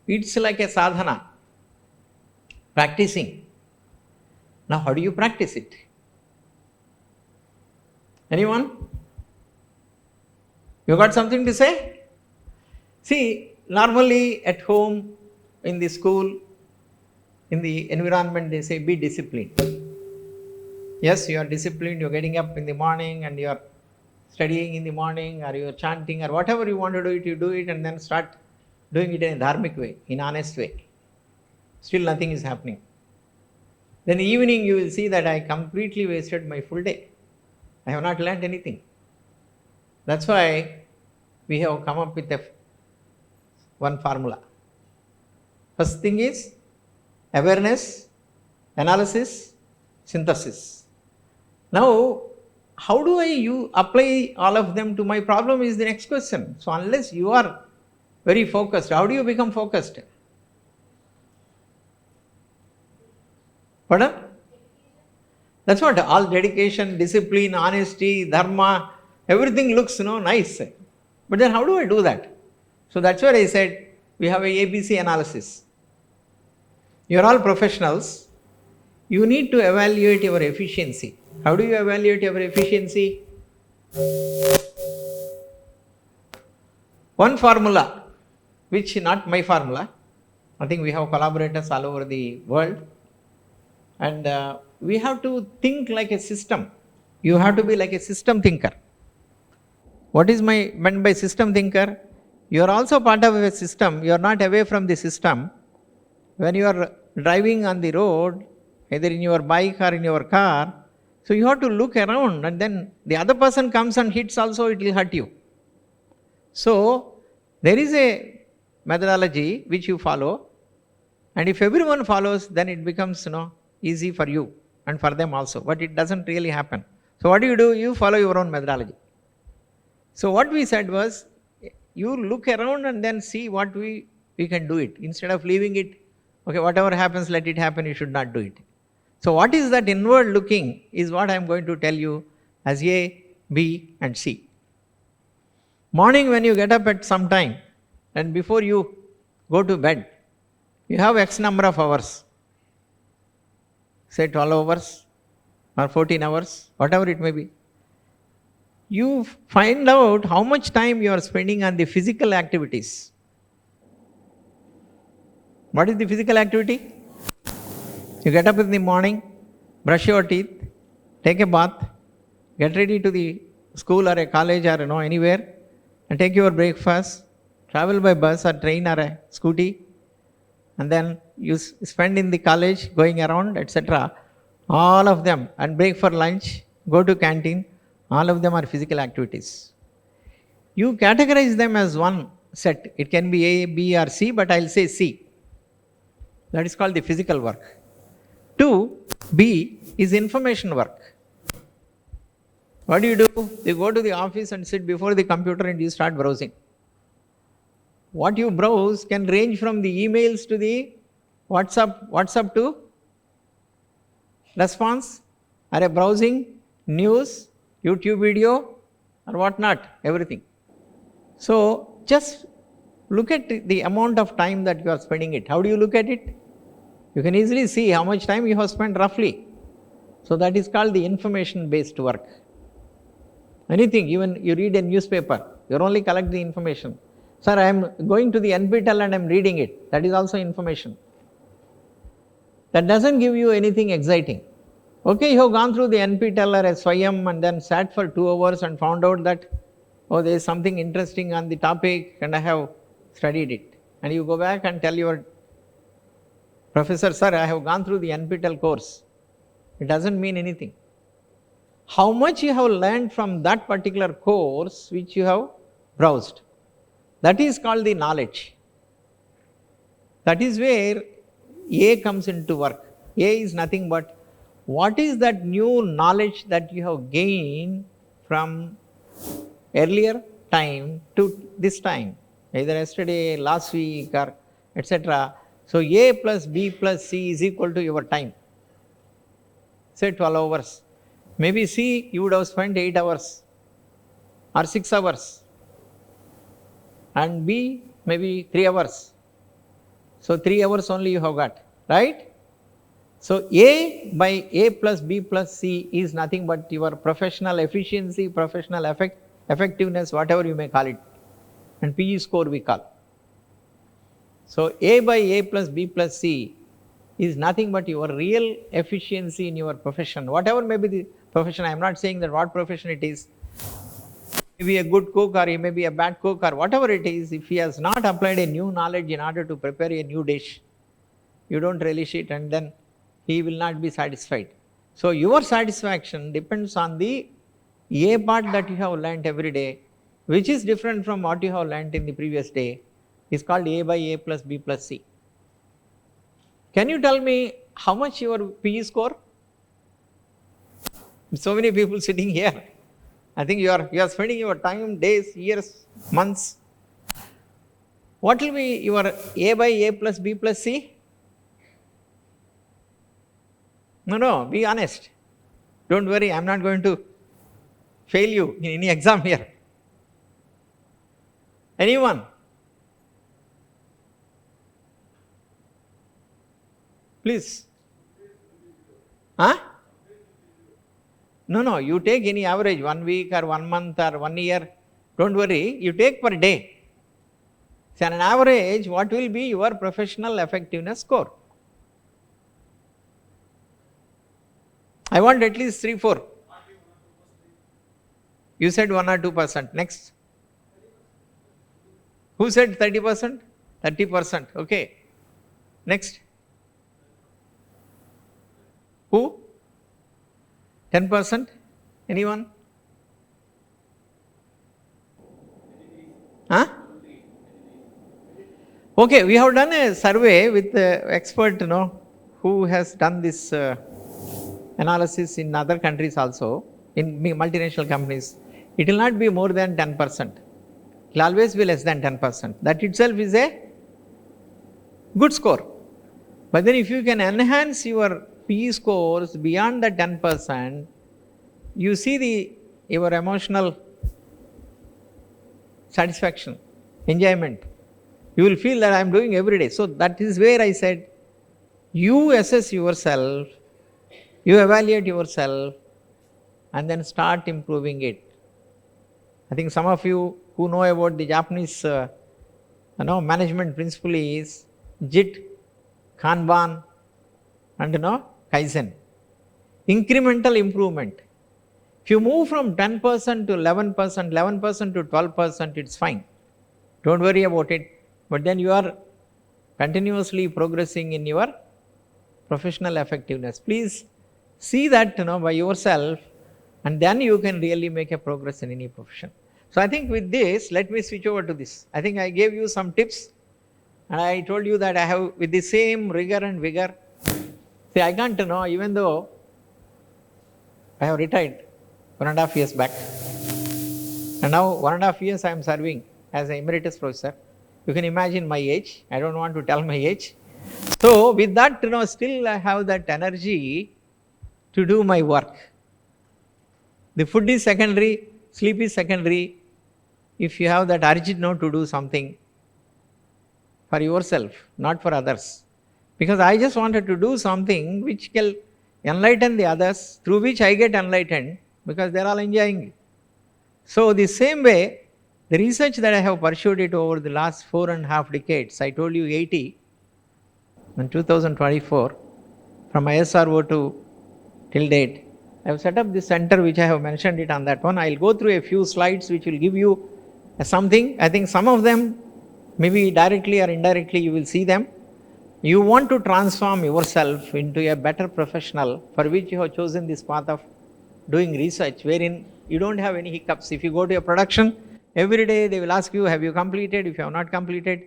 it's like a sadhana. Practicing. Now, how do you practice it? Anyone? You got something to say? See, normally at home, in the school, in the environment, they say be disciplined. Yes, you are disciplined, you are getting up in the morning and you are studying in the morning, or you are chanting, or whatever you want to do it, you do it, and then start doing it in a dharmic way, in honest way. Still nothing is happening. Then evening you will see that I completely wasted my full day. I have not learned anything. That's why we have come up with one formula. First thing is awareness, analysis, synthesis. Now, how do I apply all of them to my problem is the next question. So unless you are very focused, how do you become focused? Pardon? That's what all dedication, discipline, honesty, dharma, everything looks nice. But then how do I do that? So that's where I said we have a ABC analysis. You are all professionals. You need to evaluate your efficiency. How do you evaluate your efficiency? One formula, which is not my formula. I think we have collaborators all over the world. And we have to think like a system. You have to be like a system thinker. What is meant by system thinker? You are also part of a system. You are not away from the system. When you are driving on the road, either in your bike or in your car, so you have to look around, and then the other person comes and hits also, it will hurt you. So there is a methodology which you follow, and if everyone follows, then it becomes easy for you and for them also, but it doesn't really happen. So what do? You follow your own methodology. So what we said was, you look around and then see what we can do it, instead of leaving it, okay, whatever happens, let it happen, you should not do it. So what is that inward looking is what I am going to tell you as A, B and C. Morning when you get up at some time and before you go to bed, You have X number of hours, say 12 hours or 14 hours, whatever it may be. You find out how much time you are spending on the physical activities. What is the physical activity? You get up in the morning, brush your teeth, take a bath, get ready to the school or a college or anywhere, and take your breakfast, travel by bus or train or a scooty, and then you spend in the college going around, etc. All of them, and break for lunch, go to canteen, all of them are physical activities. You categorize them as one set. It can be A, B or C, but I'll say C. That is called the physical work. 2B is information work. What do? You go to the office and sit before the computer and you start browsing. What you browse can range from the emails to the WhatsApp to response, or a browsing, news, YouTube video, or whatnot, everything. So just look at the amount of time that you are spending it. How do you look at it? You can easily see how much time you have spent roughly. So that is called the information based work. Anything, even you read a newspaper, you only collect the information. Sir, I am going to the NPTEL and I am reading it. That is also information. That doesn't give you anything exciting. Okay, you have gone through the NPTEL or a SWAYAM and then sat for 2 hours and found out that, oh, there is something interesting on the topic and I have studied it. And you go back and tell your professor, sir, I have gone through the NPTEL course. It doesn't mean anything. How much you have learned from that particular course which you have browsed. That is called the knowledge. That is where A comes into work. A is nothing but what is that new knowledge that you have gained from earlier time to this time, either yesterday, last week or etc. So A plus B plus C is equal to your time. Say 12 hours. Maybe C you would have spent 8 hours or 6 hours, and B maybe 3 hours. So 3 hours only you have got, right? So A by A plus B plus C is nothing but your professional efficiency, professional effectiveness, whatever you may call it, and PE score we call. So A by A plus B plus C is nothing but your real efficiency in your profession, whatever may be the profession. I am not saying that what profession it is. He may be a good cook or he may be a bad cook or whatever it is. If he has not applied a new knowledge in order to prepare a new dish, you don't relish it and then he will not be satisfied. So your satisfaction depends on the A part that you have learnt every day, which is different from what you have learnt in the previous day, is called A by A plus B plus C. Can you tell me how much your PE score? So many people sitting here. I think you are spending your time, days, years, months. What will be your A by A plus B plus C? No, be honest. Don't worry, I am not going to fail you in any exam here. Anyone? Please. Huh? No, you take any average, 1 week or 1 month or 1 year. Don't worry, you take per day. So on an average, what will be your professional effectiveness score? I want at least 3-4. You said 1 or 2%. Next. Who said 30%? 30%. Okay. Next. Who? 10%? Anyone? Huh? Okay, we have done a survey with expert, who has done this analysis in other countries also, in multinational companies. It will not be more than 10%. It will always be less than 10%. That itself is a good score. But then if you can enhance your PE scores beyond the 10%, you see your emotional satisfaction, enjoyment. You will feel that I am doing every day. So that is where I said, you assess yourself, you evaluate yourself, and then start improving it. I think some of you who know about the Japanese management principle is JIT, Kanban, and Kaizen. Incremental improvement. If you move from 10% to 11%, 11% to 12%, it's fine. Don't worry about it. But then you are continuously progressing in your professional effectiveness. Please see that by yourself, and then you can really make a progress in any profession. So I think with this, let me switch over to this. I think I gave you some tips, and I told you that I have, with the same rigor and vigor. See, I can't even though I have retired 1.5 years back, and now 1.5 years I am serving as an emeritus professor. You can imagine my age. I don't want to tell my age. So with that, still I have that energy to do my work. The food is secondary, sleep is secondary. If you have that urge to do something for yourself, not for others. Because I just wanted to do something which can enlighten the others, through which I get enlightened, because they are all enjoying it. So the same way, the research that I have pursued it over the last 4.5 decades, I told you 80, in 2024, from ISRO to till date, I have set up this center which I have mentioned it on that one. I will go through a few slides which will give you something. I think some of them, maybe directly or indirectly, you will see them. You want to transform yourself into a better professional, for which you have chosen this path of doing research, wherein you don't have any hiccups. If you go to a production, every day they will ask you, have you completed? If you have not completed,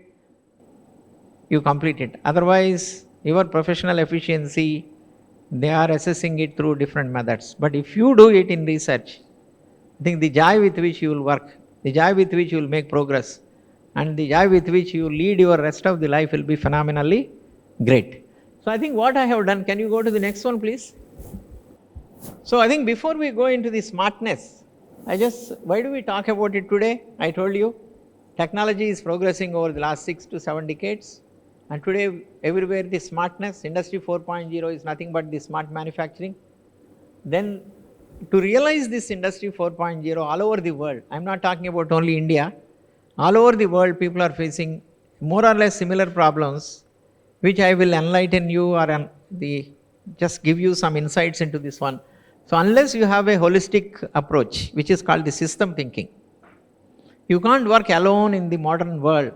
you complete it. Otherwise, your professional efficiency, they are assessing it through different methods. But if you do it in research, I think the joy with which you will work, the joy with which you will make progress, and the joy with which you lead your rest of the life will be phenomenally great. So I think what I have done, can you go to the next one please? So I think before we go into the smartness, why do we talk about it today? I told you, technology is progressing over the last 6 to 7 decades. And today, everywhere the smartness, Industry 4.0 is nothing but the smart manufacturing. Then, to realize this Industry 4.0 all over the world, I am not talking about only India, all over the world people are facing more or less similar problems, which I will enlighten you or just give you some insights into this one. So, unless you have a holistic approach, which is called the system thinking, you can't work alone in the modern world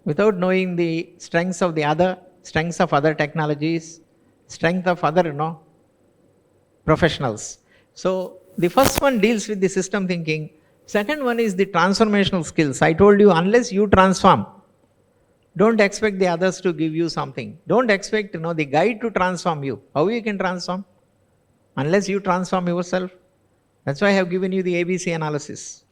without knowing the strengths of strengths of other technologies, strength of other professionals. So the first one deals with the system thinking. Second one is the transformational skills. I told you, unless you transform, don't expect the others to give you something. Don't expect the guide to transform you. How you can transform? Unless you transform yourself. That's why I have given you the ABC analysis.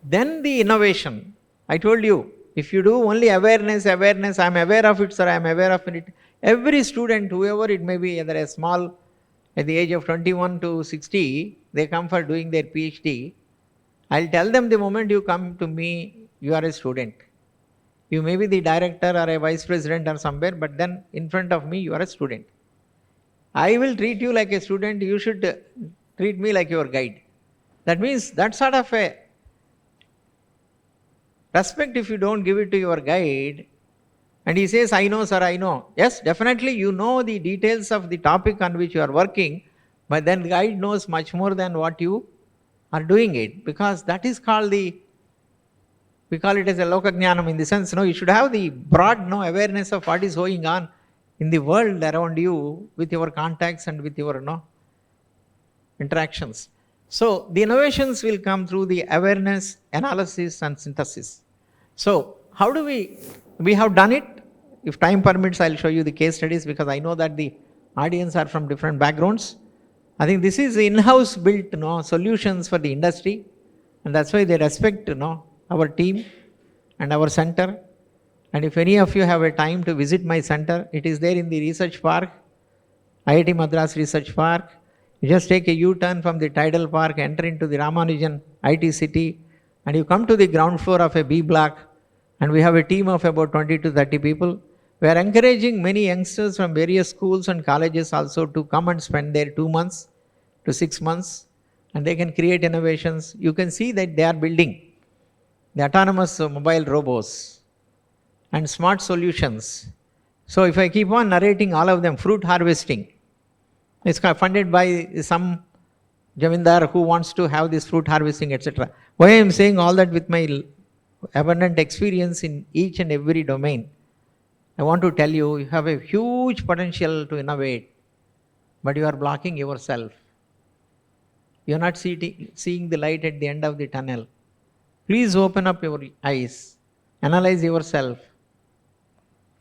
Then the innovation. I told you, if you do only awareness, I am aware of it, sir, I am aware of it. Every student, whoever it may be, whether a small, at the age of 21 to 60, they come for doing their PhD. I'll tell them the moment you come to me, you are a student. You may be the director or a vice president or somewhere, but then in front of me, you are a student. I will treat you like a student, you should treat me like your guide. That means that sort of a respect, if you don't give it to your guide, and he says, I know, sir, I know. Yes, definitely you know the details of the topic on which you are working, but then the guide knows much more than what you are doing it, because that is called we call it as a lokajnanam, in the sense, you should have the broad awareness of what is going on in the world around you with your contacts and with your interactions. So the innovations will come through the awareness, analysis and synthesis. So how do we have done it? If time permits, I'll show you the case studies, because I know that the audience are from different backgrounds. I think this is in-house built solutions for the industry, and that's why they respect our team and our center. And if any of you have a time to visit my center, it is there in the research park, IIT Madras Research Park. You just take a U-turn from the Tidal Park, enter into the Ramanujan IT City, and you come to the ground floor of a B block, and we have a team of about 20 to 30 people. We are encouraging many youngsters from various schools and colleges also to come and spend their 2 months to 6 months, and they can create innovations. You can see that they are building the autonomous mobile robots and smart solutions. So if I keep on narrating all of them, fruit harvesting, it's funded by some Jamindar who wants to have this fruit harvesting, etc. Why I am saying all that with my abundant experience in each and every domain, I want to tell you, you have a huge potential to innovate, but you are blocking yourself. You are not seeing the light at the end of the tunnel. Please open up your eyes, analyze yourself,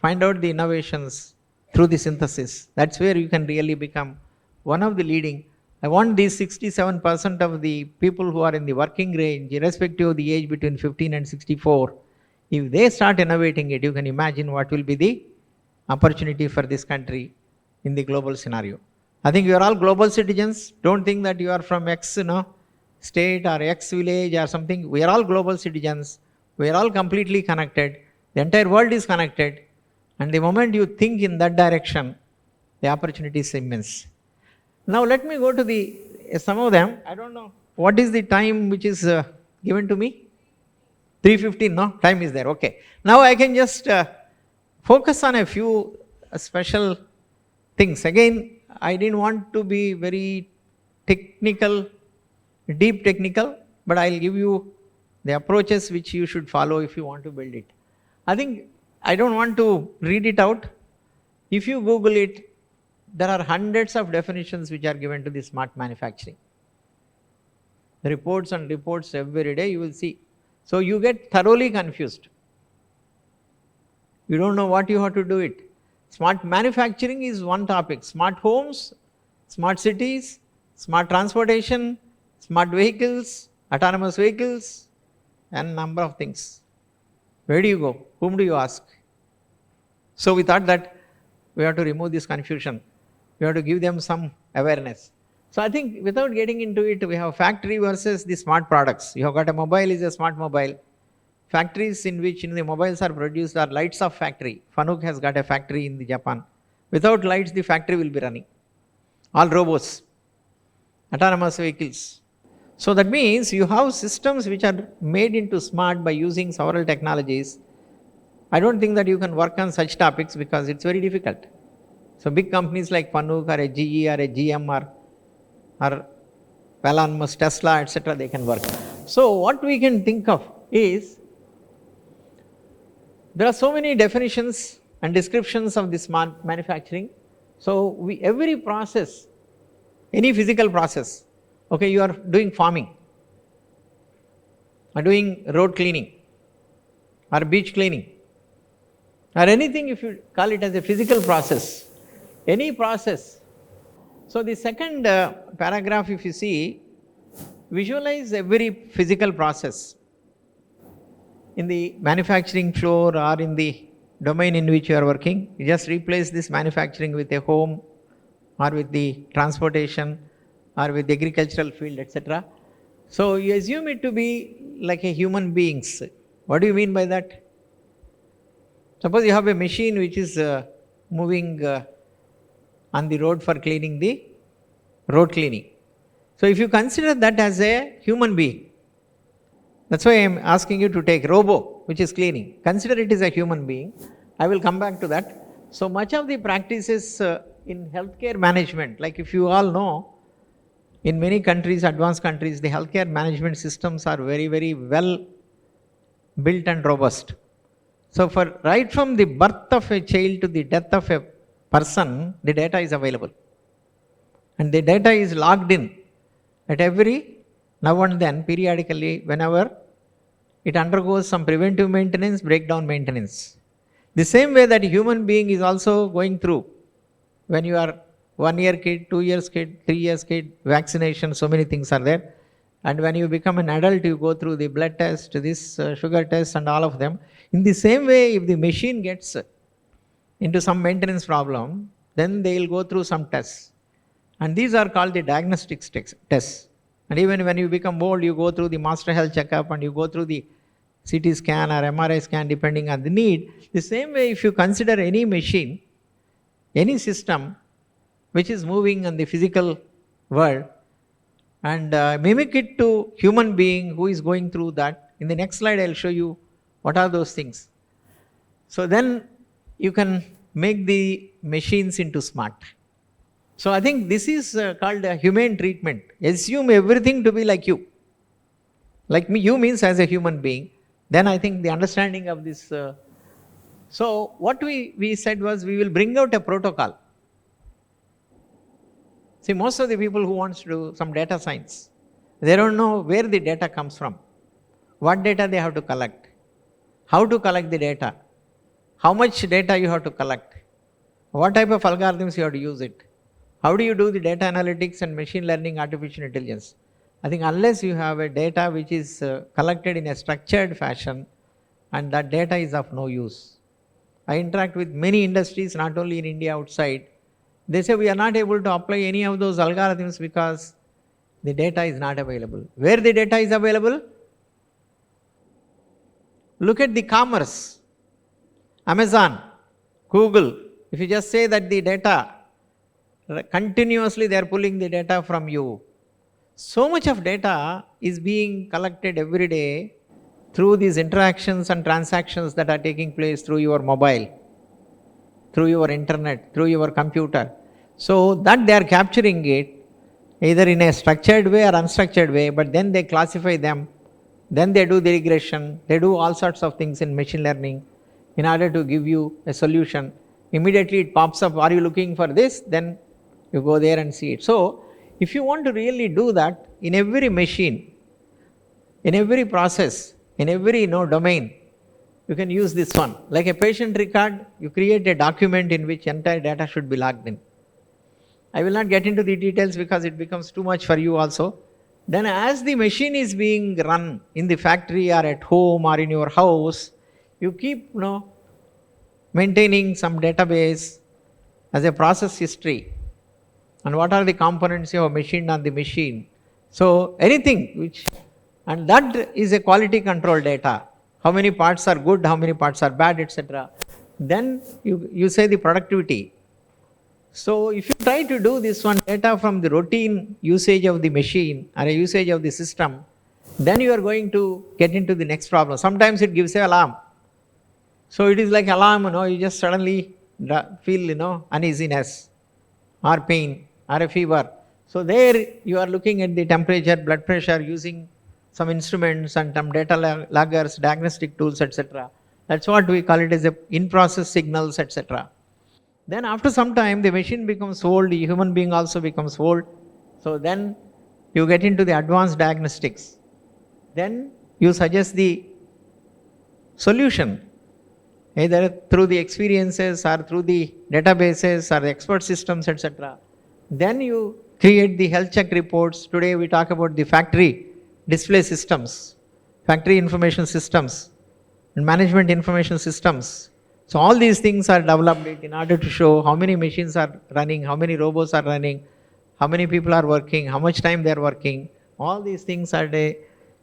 find out the innovations through the synthesis. That's where you can really become one of the leading. I want these 67% of the people who are in the working range, irrespective of the age between 15 and 64, if they start innovating it, you can imagine what will be the opportunity for this country in the global scenario. I think you are all global citizens. Don't think that you are from X state or X village or something. We are all global citizens. We are all completely connected. The entire world is connected. And the moment you think in that direction, the opportunity is immense. Now let me go to some of them. I don't know what is the time which is given to me. 3:15. No, time is there. Okay. Now I can just focus on a few special things. Again, I didn't want to be very technical, deep technical, but I'll give you the approaches which you should follow if you want to build it. I think I don't want to read it out. If you Google it, there are hundreds of definitions which are given to the smart manufacturing. Reports and reports every day you will see. So you get thoroughly confused. You don't know what you have to do it. Smart manufacturing is one topic. Smart homes, smart cities, smart transportation, smart vehicles, autonomous vehicles, and number of things. Where do you go? Whom do you ask? So we thought that we have to remove this confusion. We have to give them some awareness. So I think without getting into it, we have factory versus the smart products. You have got a mobile is a smart mobile. Factories in which the mobiles are produced are lights of factory. Fanuc has got a factory in Japan. Without lights, the factory will be running. All robots, autonomous vehicles. So that means you have systems which are made into smart by using several technologies. I don't think that you can work on such topics because it's very difficult. So big companies like Fanuc or a GE or a GM or Elon Musk, Tesla, etc., they can work. So what we can think of is, there are so many definitions and descriptions of this smart manufacturing. So every process, any physical process, okay, you are doing farming, or doing road cleaning, or beach cleaning, or anything, if you call it as a physical process, any process. So the second paragraph, if you see, visualize every physical process in the manufacturing floor or in the domain in which you are working. You just replace this manufacturing with a home or with the transportation or with the agricultural field, etc. So you assume it to be like a human beings. What do you mean by that? Suppose you have a machine which is moving on the road for cleaning the road cleaning. So if you consider that as a human being, that's why I am asking you to take robo, which is cleaning. Consider it as a human being. I will come back to that. So much of the practices in healthcare management, like if you all know, in many countries, advanced countries, the healthcare management systems are very, very well built and robust. So right from the birth of a child to the death of a person, the data is available. And the data is logged in at every now and then, periodically, whenever it undergoes some preventive maintenance, breakdown maintenance. The same way that a human being is also going through, when you are 1 year kid, 2 years kid, 3 years kid, vaccination, so many things are there. And when you become an adult, you go through the blood test, this sugar test and all of them. In the same way, if the machine gets into some maintenance problem, then they will go through some tests. And these are called the diagnostics tests. And even when you become old, you go through the master health checkup and you go through the CT scan or MRI scan depending on the need. The same way, if you consider any machine, any system which is moving in the physical world, and mimic it to human being who is going through that. In the next slide, I'll show you what are those things. So then you can make the machines into smart. So I think this is called a humane treatment. Assume everything to be like you. Like me, you means as a human being. Then I think the understanding of this. So what we said was we will bring out a protocol. See, most of the people who wants to do some data science, they don't know where the data comes from, what data they have to collect, how to collect the data, how much data you have to collect, what type of algorithms you have to use it, how do you do the data analytics and machine learning, artificial intelligence. I think unless you have a data which is collected in a structured fashion, and that data is of no use. I interact with many industries, not only in India, outside. They say we are not able to apply any of those algorithms because the data is not available. Where the data is available? Look at the commerce. Amazon, Google. If you just say that the data, continuously they are pulling the data from you. So much of data is being collected every day through these interactions and transactions that are taking place through your mobile, through your internet, through your computer. So that they are capturing it either in a structured way or unstructured way, but then they classify them, then they do the regression, they do all sorts of things in machine learning in order to give you a solution. Immediately it pops up, are you looking for this? Then you go there and see it. So if you want to really do that in every machine, in every process, in every domain, you can use this one. Like a patient record, you create a document in which entire data should be logged in. I will not get into the details because it becomes too much for you also. Then as the machine is being run in the factory or at home or in your house, you keep maintaining some database as a process history. And what are the components you have machined on the machine. So anything which, and that is a quality control data. How many parts are good, how many parts are bad, etc. Then you say the productivity. So if you try to do this one data from the routine usage of the machine or a usage of the system, then you are going to get into the next problem. Sometimes it gives an alarm. So it is like alarm, you just suddenly feel, uneasiness or pain or a fever. So there you are looking at the temperature, blood pressure using some instruments and some data loggers, diagnostic tools, etc. That's what we call it as a in-process signals, etc. Then after some time the machine becomes old, the human being also becomes old. So then you get into the advanced diagnostics. Then you suggest the solution either through the experiences or through the databases or the expert systems, etc. Then you create the health check reports. Today we talk about the factory display systems, factory information systems, and management information systems. So all these things are developed in order to show how many machines are running, how many robots are running, how many people are working, how much time they are working. All these things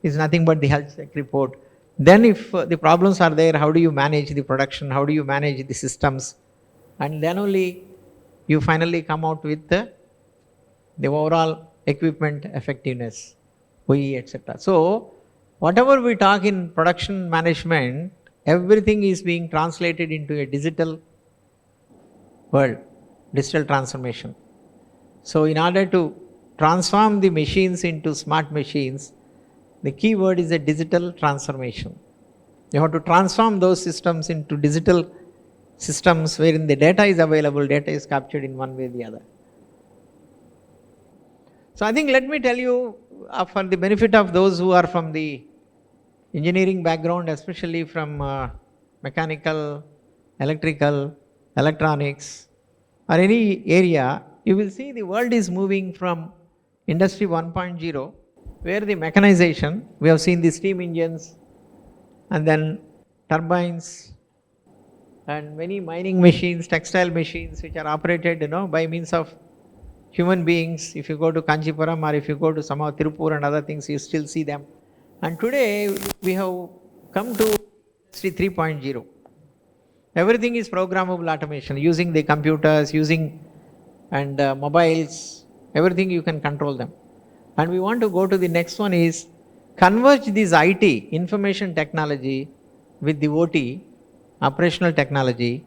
is nothing but the health check report. Then if the problems are there, how do you manage the production, how do you manage the systems, and then only you finally come out with the overall equipment effectiveness, OE, etc. So whatever we talk in production management, everything is being translated into a digital world, digital transformation. So in order to transform the machines into smart machines, the key word is a digital transformation. You have to transform those systems into digital systems wherein the data is available, data is captured in one way or the other. So I think let me tell you, for the benefit of those who are from the engineering background, especially from mechanical, electrical, electronics, or any area, you will see the world is moving from Industry 1.0, where the mechanization, we have seen the steam engines, and then turbines, and many mining machines, textile machines, which are operated, by means of human beings. If you go to Kanchipuram or if you go to somehow Tirupur and other things, you still see them. And today we have come to Industry 3.0. Everything is programmable automation, using the computers, using and mobiles, everything you can control them. And we want to go to the next one is converge this IT, information technology, with the OT, operational technology.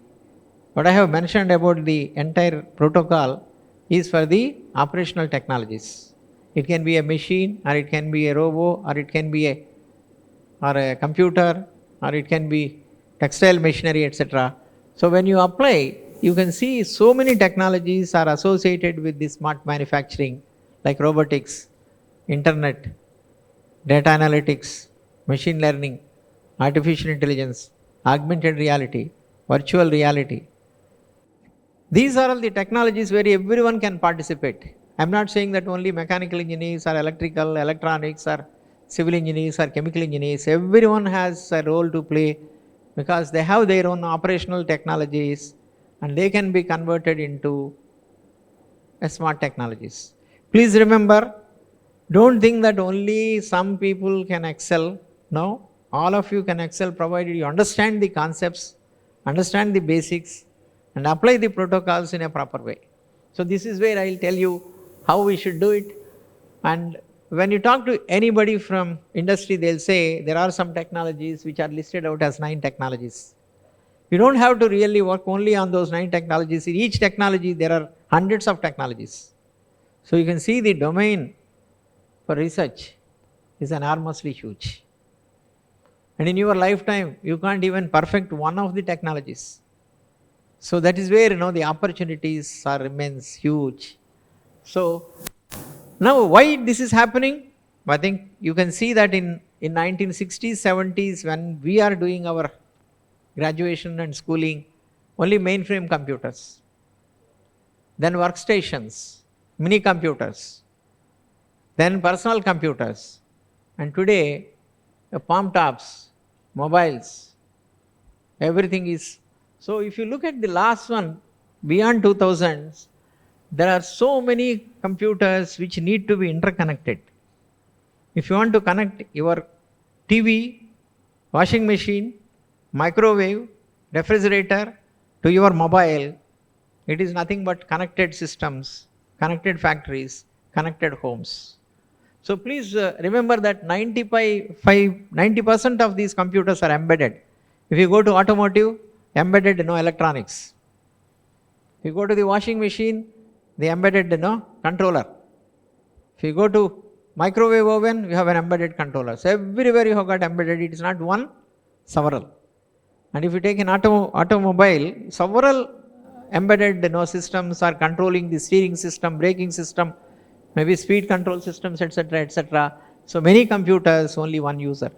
What I have mentioned about the entire protocol is for the operational technologies. It can be a machine, or it can be a robo, or it can be a computer, or it can be textile machinery, etc. So when you apply, you can see so many technologies are associated with this smart manufacturing, like robotics, internet, data analytics, machine learning, artificial intelligence, augmented reality, virtual reality. These are all the technologies where everyone can participate. I'm not saying that only mechanical engineers or electrical, electronics or civil engineers or chemical engineers. Everyone has a role to play because they have their own operational technologies and they can be converted into smart technologies. Please remember, don't think that only some people can excel. No, all of you can excel provided you understand the concepts, understand the basics, and apply the protocols in a proper way. So this is where I'll tell you how we should do it. And when you talk to anybody from industry, they'll say there are some technologies which are listed out as 9 technologies. You don't have to really work only on those 9 technologies. In each technology, there are hundreds of technologies. So you can see the domain for research is enormously huge. And in your lifetime, you can't even perfect one of the technologies. So that is where the opportunities are immense, huge. So now why this is happening? I think you can see that in 1960s, 70s, when we are doing our graduation and schooling, only mainframe computers, then workstations, mini computers, then personal computers, and today palm tops, mobiles, everything is. So if you look at the last one, beyond 2000s, there are so many computers which need to be interconnected. If you want to connect your TV, washing machine, microwave, refrigerator to your mobile, it is nothing but connected systems, connected factories, connected homes. So please remember that 90% of these computers are embedded. If you go to automotive, embedded electronics. If you go to the washing machine, the embedded controller. If you go to microwave oven, you have an embedded controller. So everywhere you have got embedded. It is not one, several. And if you take an automobile, several embedded systems are controlling the steering system, braking system, maybe speed control systems, etc., etc. So many computers, only one user.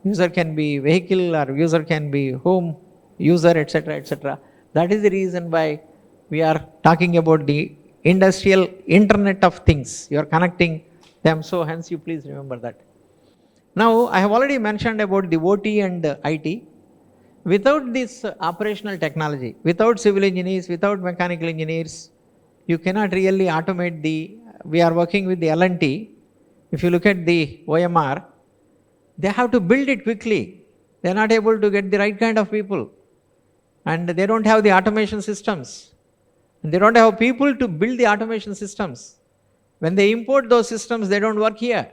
User can be vehicle, or user can be home user, etc., etc. That is the reason why we are talking about the industrial internet of things. You are connecting them, so hence you please remember that. Now I have already mentioned about the OT and IT. Without this operational technology, without civil engineers, without mechanical engineers, you cannot really automate we are working with the L&T. If you look at the OMR, they have to build it quickly. They are not able to get the right kind of people. And they don't have the automation systems. And they don't have people to build the automation systems. When they import those systems, they don't work here.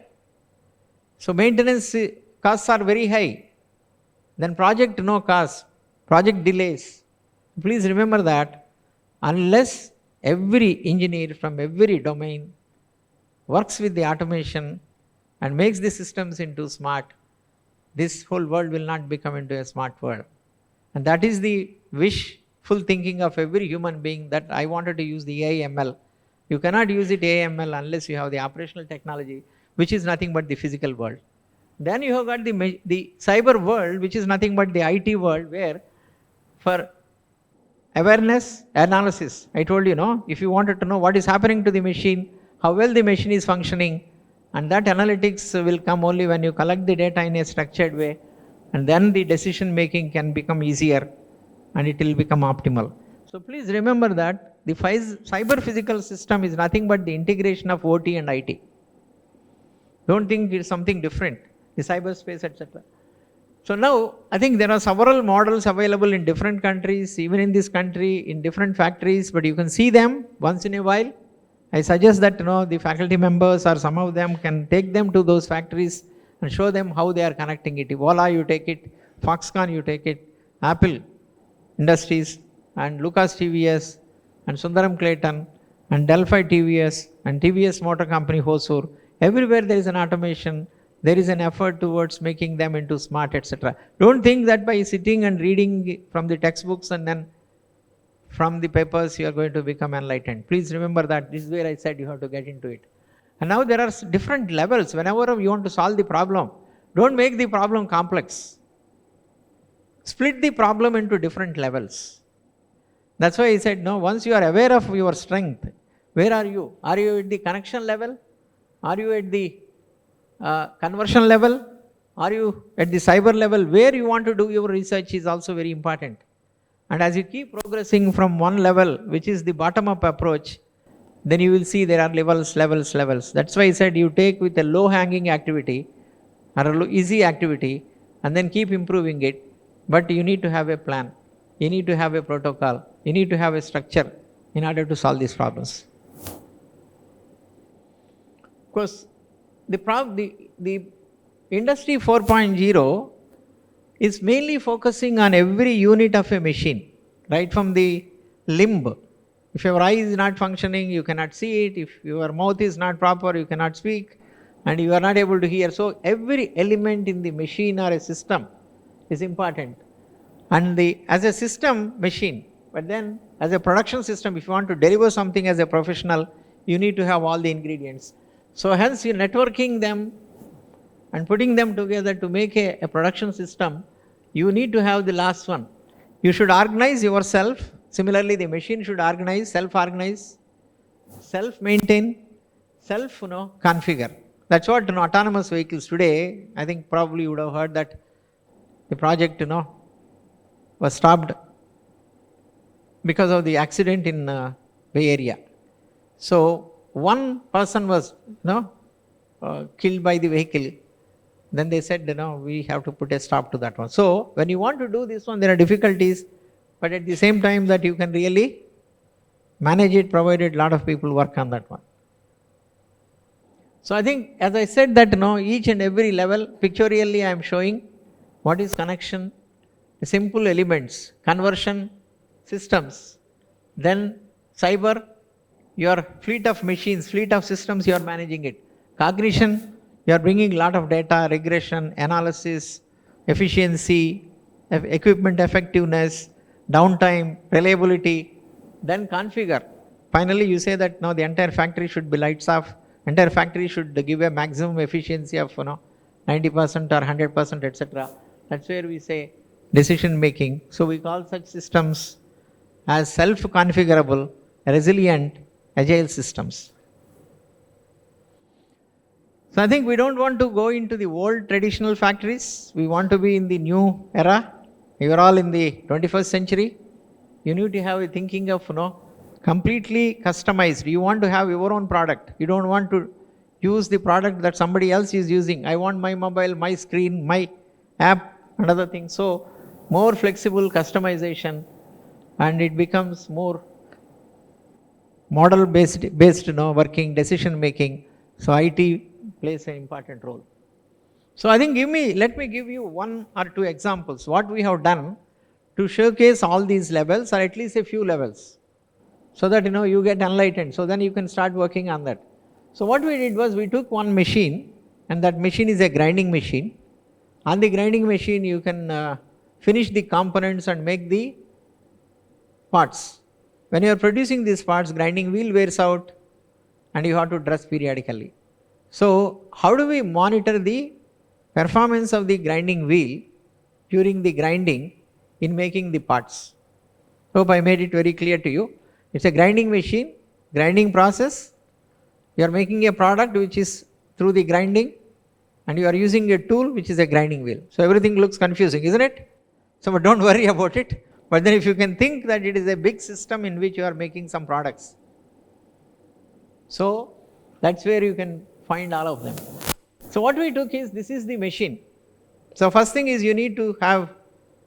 So maintenance costs are very high. Then project no cost, project delays. Please remember that unless every engineer from every domain works with the automation and makes the systems into smart, this whole world will not become into a smart world. And that is the wishful thinking of every human being, that I wanted to use the AI ML. You cannot use it AI ML unless you have the operational technology, which is nothing but the physical world. Then you have got the cyber world, which is nothing but the IT world, where for awareness analysis, I told you, if you wanted to know what is happening to the machine, how well the machine is functioning, and that analytics will come only when you collect the data in a structured way, and then the decision making can become easier and it will become optimal. So please remember that the cyber physical system is nothing but the integration of OT and IT. Don't think it's something different, the cyberspace, etc. So now I think there are several models available in different countries, even in this country, in different factories, but you can see them once in a while. I suggest that the faculty members or some of them can take them to those factories and show them how they are connecting it. Voila, you take it, Foxconn, you take it, Apple Industries, and Lucas TVS, and Sundaram Clayton, and Delphi TVS, and TVS Motor Company Hosur. Everywhere there is an automation, there is an effort towards making them into smart, etc. Don't think that by sitting and reading from the textbooks and then from the papers you are going to become enlightened. Please remember that this is where I said you have to get into it. And now there are different levels. Whenever you want to solve the problem, don't make the problem complex. Split the problem into different levels. That's why I said, no, once you are aware of your strength, where are you? Are you at the connection level? Are you at the conversion level? Are you at the cyber level? Where you want to do your research is also very important. And as you keep progressing from one level, which is the bottom-up approach, then you will see there are levels. That's why I said you take with a low-hanging activity or a easy activity and then keep improving it. But you need to have a plan. You need to have a protocol. You need to have a structure in order to solve these problems. Of course, the Industry 4.0 is mainly focusing on every unit of a machine, right from the limb. If your eye is not functioning, you cannot see it. If your mouth is not proper, you cannot speak, and you are not able to hear. So every element in the machine or a system is important. And as a system machine, but then as a production system, if you want to deliver something as a professional, you need to have all the ingredients. So hence you networking them and putting them together to make a production system, you need to have the last one. You should organize yourself. Similarly, the machine should organize, self-organize, self-maintain, self-configure. That's what autonomous vehicles today, I think probably you would have heard that the project, was stopped because of the accident in Bay Area. So one person was, killed by the vehicle. Then they said, we have to put a stop to that one. So when you want to do this one, there are difficulties, but at the same time that you can really manage it, provided a lot of people work on that one. So I think, as I said that, each and every level, pictorially I am showing what is connection, the simple elements, conversion systems, then cyber, your fleet of machines, fleet of systems, you are managing it. Cognition, you are bringing a lot of data, regression, analysis, efficiency, equipment effectiveness, downtime, reliability, then configure. Finally, you say that now the entire factory should be lights off, entire factory should give a maximum efficiency of 90% or 100%, etc. That's where we say decision making. So we call such systems as self-configurable, resilient, agile systems. So I think we don't want to go into the old traditional factories. We want to be in the new era. We are all in the 21st century. You need to have a thinking of completely customized. You want to have your own product. You don't want to use the product that somebody else is using. I want my mobile, my screen, my app, another thing. So more flexible customization, and it becomes more model based working, decision making. So IT plays an important role. So I think let me give you one or two examples what we have done to showcase all these levels, or at least a few levels, so that you get enlightened. So then you can start working on that. So what we did was we took one machine, and that machine is a grinding machine. On the grinding machine you can finish the components and make the parts. When you are producing these parts, grinding wheel wears out and you have to dress periodically. So how do we monitor the performance of the grinding wheel during the grinding in making the parts? Hope I made it very clear to you. It's a grinding machine, grinding process. You are making a product which is through the grinding, and you are using a tool which is a grinding wheel. So everything looks confusing, isn't it? So but don't worry about it. But then if you can think that it is a big system in which you are making some products, so that's where you can find all of them. So what we took is, this is the machine. So first thing is you need to have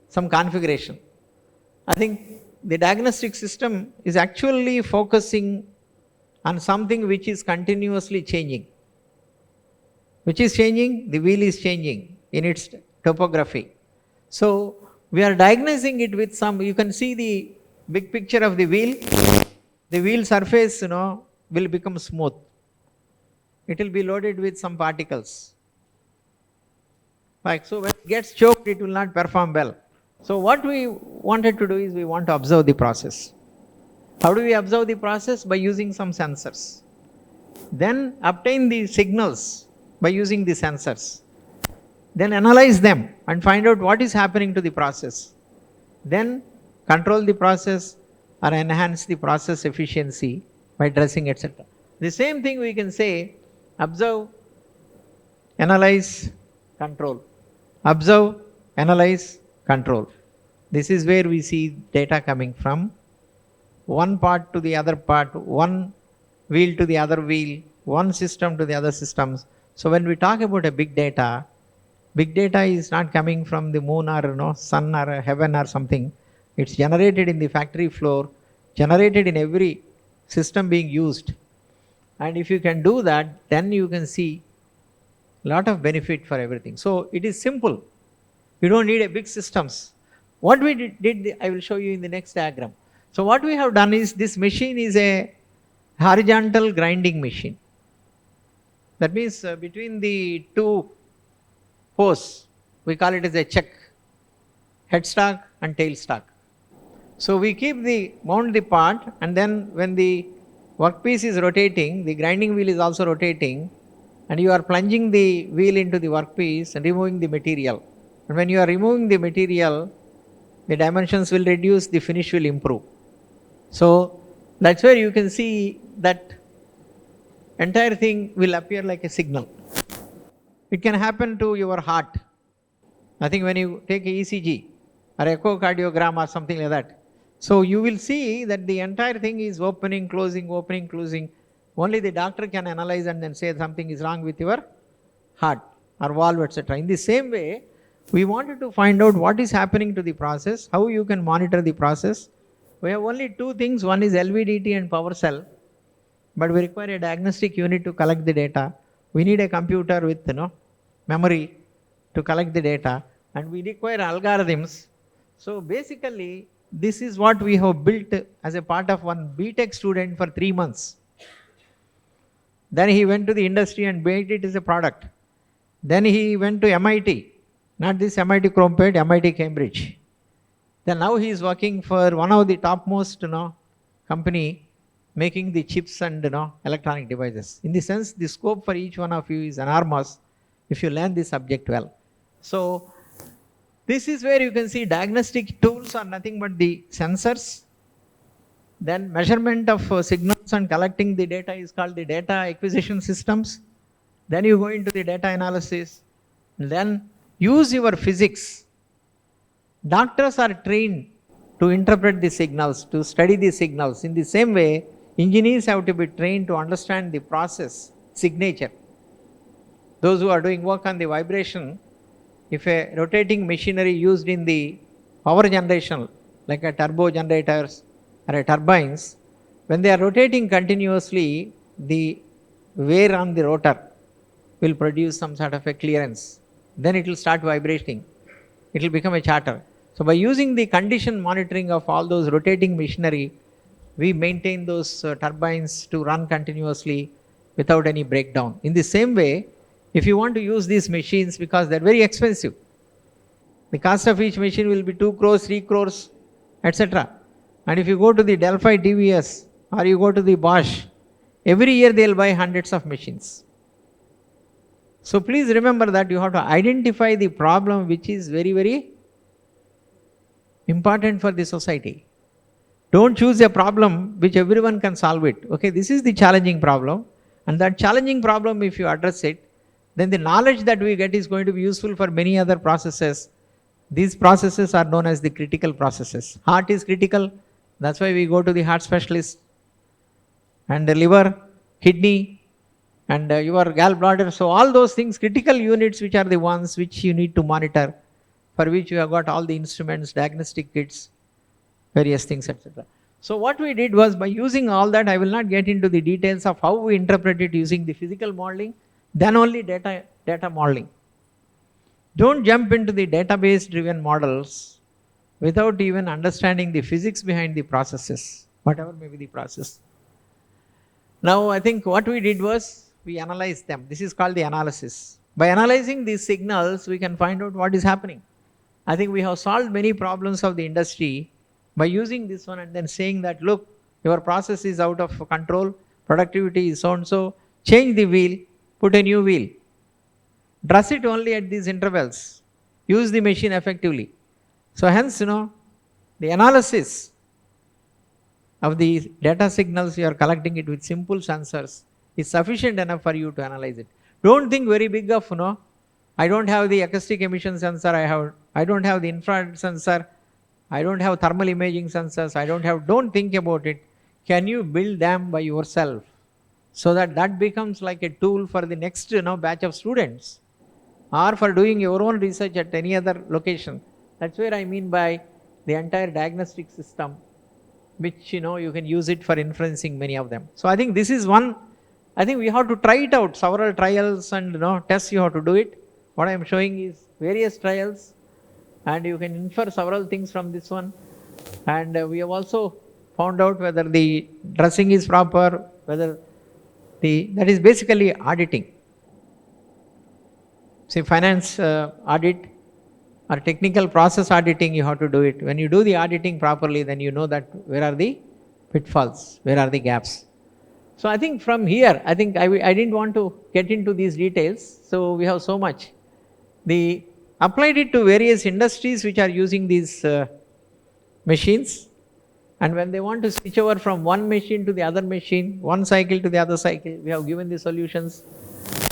some configuration. I think the diagnostic system is actually focusing on something which is continuously changing. Which is changing? The wheel is changing in its topography. So we are diagnosing it with some, you can see the big picture of the wheel. The wheel surface, will become smooth. It will be loaded with some particles. Like, so when it gets choked, it will not perform well. So what we wanted to do is we want to observe the process. How do we observe the process? By using some sensors. Then obtain the signals by using the sensors. Then analyze them and find out what is happening to the process. Then control the process or enhance the process efficiency by dressing, etc. The same thing we can say: observe, analyze, control. Observe, analyze, control. This is where we see data coming from one part to the other part, one wheel to the other wheel, one system to the other systems. So when we talk about a big data is not coming from the moon or sun or heaven or something. It's generated in the factory floor, generated in every system being used. And if you can do that, then you can see a lot of benefit for everything. So it is simple. You don't need a big systems. What we did, I will show you in the next diagram. So what we have done is, this machine is a horizontal grinding machine. That means between the two posts, we call it as a check, headstock and tailstock. So we mount the part, and then when the workpiece is rotating, the grinding wheel is also rotating, and you are plunging the wheel into the workpiece and removing the material. And when you are removing the material, the dimensions will reduce, the finish will improve. So that's where you can see that entire thing will appear like a signal. It can happen to your heart. I think when you take a ECG or echocardiogram or something like that, so you will see that the entire thing is opening, closing, opening, closing. Only the doctor can analyze and then say something is wrong with your heart or valve, etc. In the same way, we wanted to find out what is happening to the process, how you can monitor the process. We have only two things. One is LVDT and power cell, but we require a diagnostic unit to collect the data. We need a computer with memory to collect the data, and we require algorithms. So basically, this is what we have built as a part of one BTech student for 3 months. Then he went to the industry and made it as a product. Then he went to MIT, not this MIT Chromeped, MIT Cambridge. Then now he is working for one of the topmost company making the chips and electronic devices. In the sense, the scope for each one of you is enormous if you learn this subject well. So this is where you can see diagnostic tools are nothing but the sensors. Then measurement of signals and collecting the data is called the data acquisition systems. Then you go into the data analysis. Then use your physics. Doctors are trained to interpret the signals, to study the signals. In the same way, engineers have to be trained to understand the process, signature. Those who are doing work on the vibration, if a rotating machinery used in the power generation, like a turbo generators or a turbines, when they are rotating continuously, the wear on the rotor will produce some sort of a clearance. Then it will start vibrating. It will become a chatter. So by using the condition monitoring of all those rotating machinery, we maintain those turbines to run continuously without any breakdown. In the same way, if you want to use these machines, because they're very expensive, the cost of each machine will be 2 crores, 3 crores, etc. And if you go to the Delphi TVS or you go to the Bosch, every year they'll buy hundreds of machines. So please remember that you have to identify the problem which is very, very important for the society. Don't choose a problem which everyone can solve it. Okay, this is the challenging problem, and that challenging problem, if you address it, then the knowledge that we get is going to be useful for many other processes. These processes are known as the critical processes. Heart is critical, that's why we go to the heart specialist. And the liver, kidney, and your gallbladder. So all those things, critical units, which are the ones which you need to monitor, for which you have got all the instruments, diagnostic kits, various things, etc. So what we did was, by using all that, I will not get into the details of how we interpret it using the physical modeling, then only data modeling. Don't jump into the database driven models without even understanding the physics behind the processes, whatever may be the process. Now I think what we did was, we analyzed them. This is called the analysis. By analyzing these signals, we can find out what is happening. I think we have solved many problems of the industry by using this one and then saying that, look, your process is out of control, productivity is so and so, change the wheel, put a new wheel. Dress it only at these intervals. Use the machine effectively. So hence, the analysis of the data signals, you are collecting it with simple sensors, is sufficient enough for you to analyze it. Don't think very big of, I don't have the acoustic emission sensor, I don't have the infrared sensor, I don't have thermal imaging sensors, don't think about it. Can you build them by yourself, so that becomes like a tool for the next batch of students, or for doing your own research at any other location. That's where I mean by the entire diagnostic system, which you can use it for inferencing many of them. So I think this is one. I think we have to try it out, several trials and tests you have to do it. What I am showing is various trials, and you can infer several things from this one. And we have also found out whether the dressing is proper, whether that is basically auditing. Say finance audit or technical process auditing, you have to do it. When you do the auditing properly, then you know that where are the pitfalls, where are the gaps. So I think from here, I think I didn't want to get into these details. So we have so much. Applied it to various industries which are using these machines. And when they want to switch over from one machine to the other machine, one cycle to the other cycle, we have given the solutions.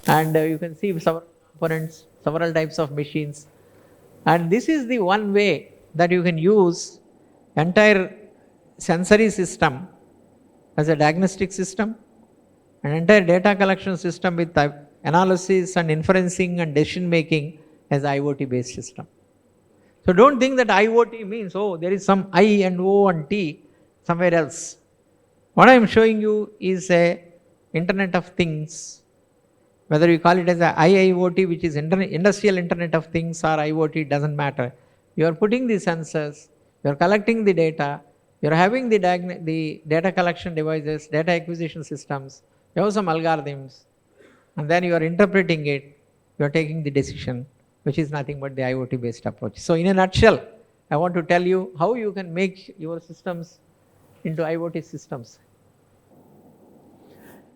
And you can see several components, several types of machines. And this is the one way that you can use entire sensory system as a diagnostic system, an entire data collection system with analysis and inferencing and decision making as IoT based system. So don't think that IoT means, there is some I and O and T somewhere else. What I am showing you is a Internet of Things. Whether you call it as a IIoT, which is Industrial Internet of Things, or IoT, it doesn't matter. You are putting the sensors, you are collecting the data, you are having the data collection devices, data acquisition systems, you have some algorithms, and then you are interpreting it, you are taking the decision, which is nothing but the IoT based approach. So in a nutshell, I want to tell you how you can make your systems into IoT systems.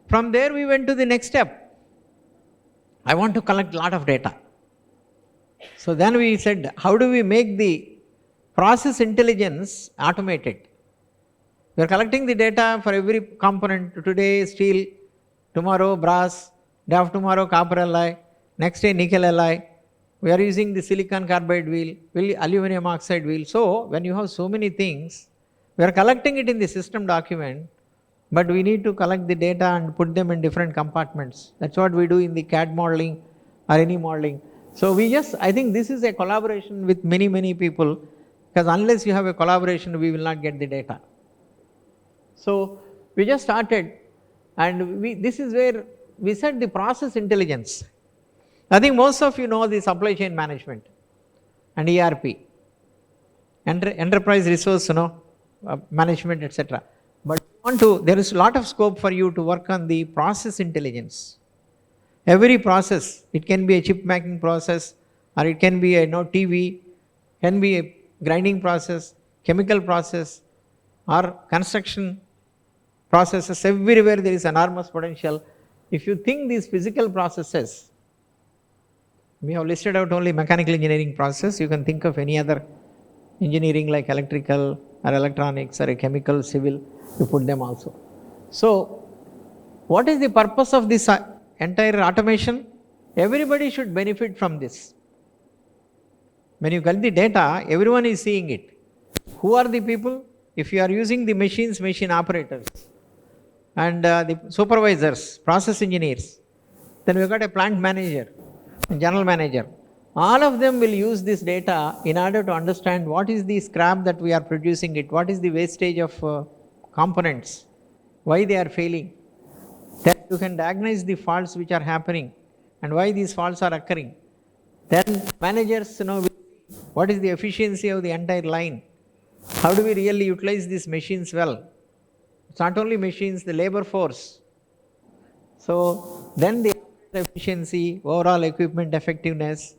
From there we went to the next step. I want to collect a lot of data. So then we said, how do we make the process intelligence automated? We are collecting the data for every component. Today steel, tomorrow brass, day after tomorrow copper alloy, next day nickel alloy. We are using the silicon carbide wheel, aluminum oxide wheel. So when you have so many things, we are collecting it in the system document, but we need to collect the data and put them in different compartments. That's what we do in the CAD modeling or any modeling. So I think this is a collaboration with many people, because unless you have a collaboration, we will not get the data. So we just started, and this is where we said the process intelligence. I think most of you know the supply chain management and ERP, enterprise resource management, etc. But there is a lot of scope for you to work on the process intelligence. Every process, it can be a chip making process, or it can be a TV, can be a grinding process, chemical process, or construction processes. Everywhere there is enormous potential. If you think these physical processes, we have listed out only mechanical engineering process. You can think of any other engineering like electrical or electronics or a chemical, civil, you put them also. So what is the purpose of this entire automation? Everybody should benefit from this. When you get the data, everyone is seeing it. Who are the people? If you are using the machines, machine operators, and the supervisors, process engineers, Then we've got a plant manager, a general manager. All of them will use this data in order to understand what is the scrap that we are producing it, what is the wastage of components, why they are failing. Then you can diagnose the faults which are happening and why these faults are occurring. Then managers will see what is the efficiency of the entire line. How do we really utilize these machines well? It's not only machines, the labor force. So then the efficiency, overall equipment effectiveness,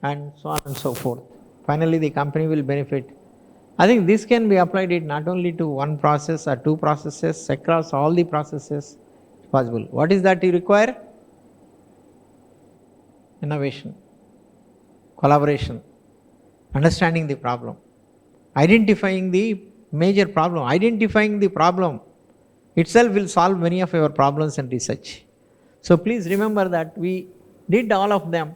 and so on and so forth. Finally, the company will benefit. I think this can be applied it not only to one process or two processes, across all the processes possible. What is that you require? Innovation, collaboration, understanding the problem, identifying the major problem. Identifying the problem itself will solve many of our problems in research. So please remember that we did all of them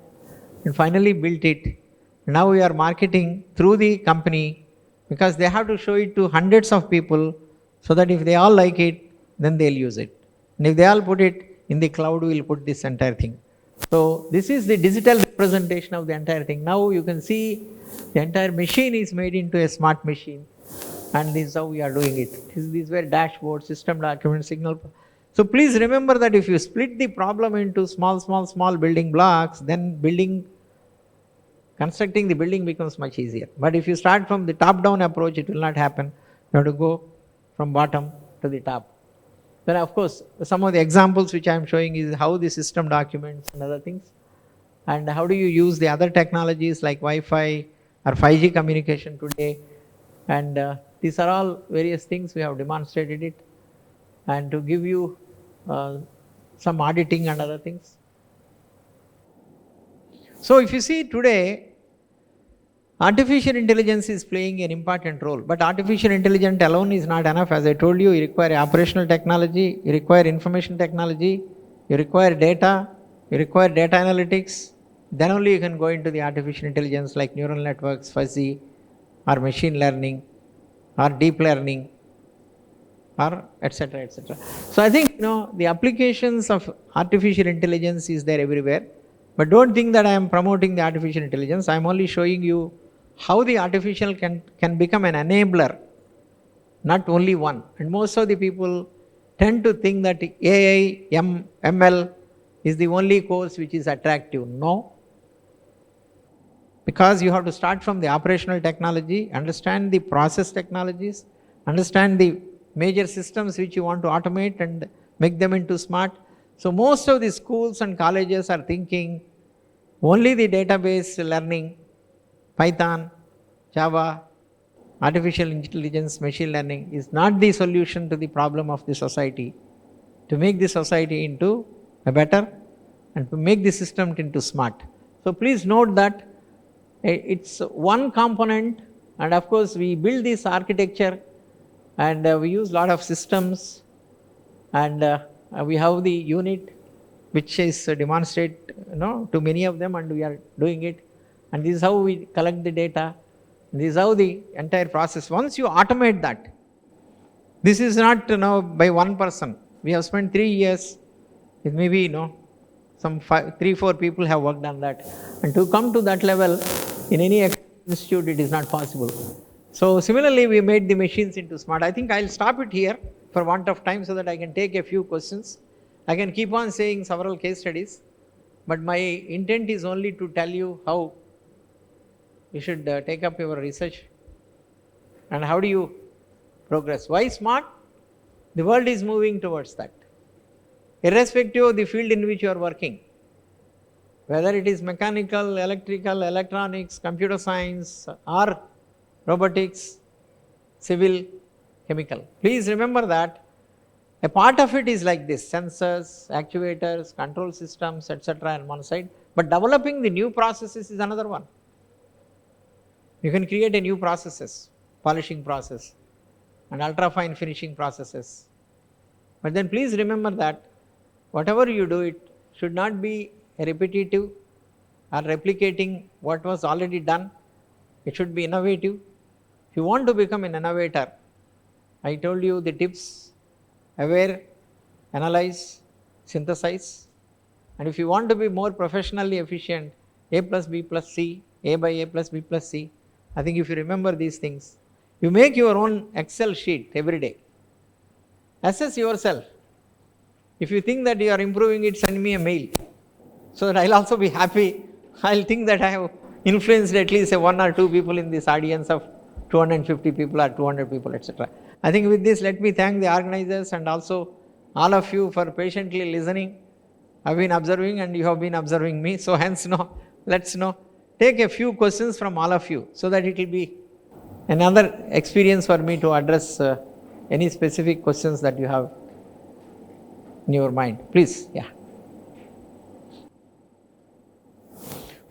and finally built it. Now we are marketing through the company because they have to show it to hundreds of people so that if they all like it, then they'll use it. And if they all put it in the cloud, we'll put this entire thing. So this is the digital representation of the entire thing. Now you can see the entire machine is made into a smart machine, and this is how we are doing it. These were dashboard, system document, signal. So please remember that if you split the problem into small building blocks, then constructing the building becomes much easier. But if you start from the top-down approach, it will not happen. You have to go from bottom to the top. Then of course, some of the examples which I am showing is how the system documents and other things. And how do you use the other technologies like Wi-Fi or 5G communication today. And these are all various things we have demonstrated it. And to give you some auditing and other things. So if you see today, artificial intelligence is playing an important role, but artificial intelligence alone is not enough. As I told you, you require operational technology, you require information technology, you require data, you require data analytics. Then only you can go into the artificial intelligence like neural networks, fuzzy, or machine learning, or deep learning, or etc. etc. So I think the applications of artificial intelligence is there everywhere. But don't think that I am promoting the artificial intelligence. I am only showing you how the artificial can become an enabler, not only one. And most of the people tend to think that AI, ML is the only course which is attractive. No. Because you have to start from the operational technology, understand the process technologies, understand the major systems which you want to automate and make them into smart. So most of the schools and colleges are thinking only the database learning, Python, Java, artificial intelligence, machine learning is not the solution to the problem of the society. To make the society into a better and to make the system into smart. So please note that it's one component, and of course we build this architecture and we use lot of systems, and we have the unit which is demonstrate to many of them, and we are doing it, and this is how we collect the data. This is how the entire process. Once you automate that, this is not by one person. We have spent 3 years with maybe some 3-4 people have worked on that, and to come to that level in any institute it is not possible. So similarly we made the machines into smart. I think I'll stop it here for want of time so that I can take a few questions. I can keep on saying several case studies, but my intent is only to tell you how you should take up your research and how do you progress. Why smart? The world is moving towards that. Irrespective of the field in which you are working, whether it is mechanical, electrical, electronics, computer science, or robotics, civil, chemical. Please remember that a part of it is like this: sensors, actuators, control systems, etc. on one side, but developing the new processes is another one. You can create a new processes, polishing process and ultra fine finishing processes. But then please remember that whatever you do, it should not be repetitive or replicating what was already done. It should be innovative. If you want to become an innovator, I told you the tips: aware, analyze, synthesize, And if you want to be more professionally efficient, A plus B plus C, A by A plus B plus C, I think if you remember these things, you make your own Excel sheet every day. Assess yourself. If you think that you are improving it, send me a mail, so that I'll also be happy. I'll think that I have influenced at least one or two people in this audience of 250 people or 200 people, etc. I think with this, let me thank the organizers and also all of you for patiently listening. I've been observing and you have been observing me. So hence, let's take a few questions from all of you, so that it will be another experience for me to address any specific questions that you have in your mind. Please, yeah.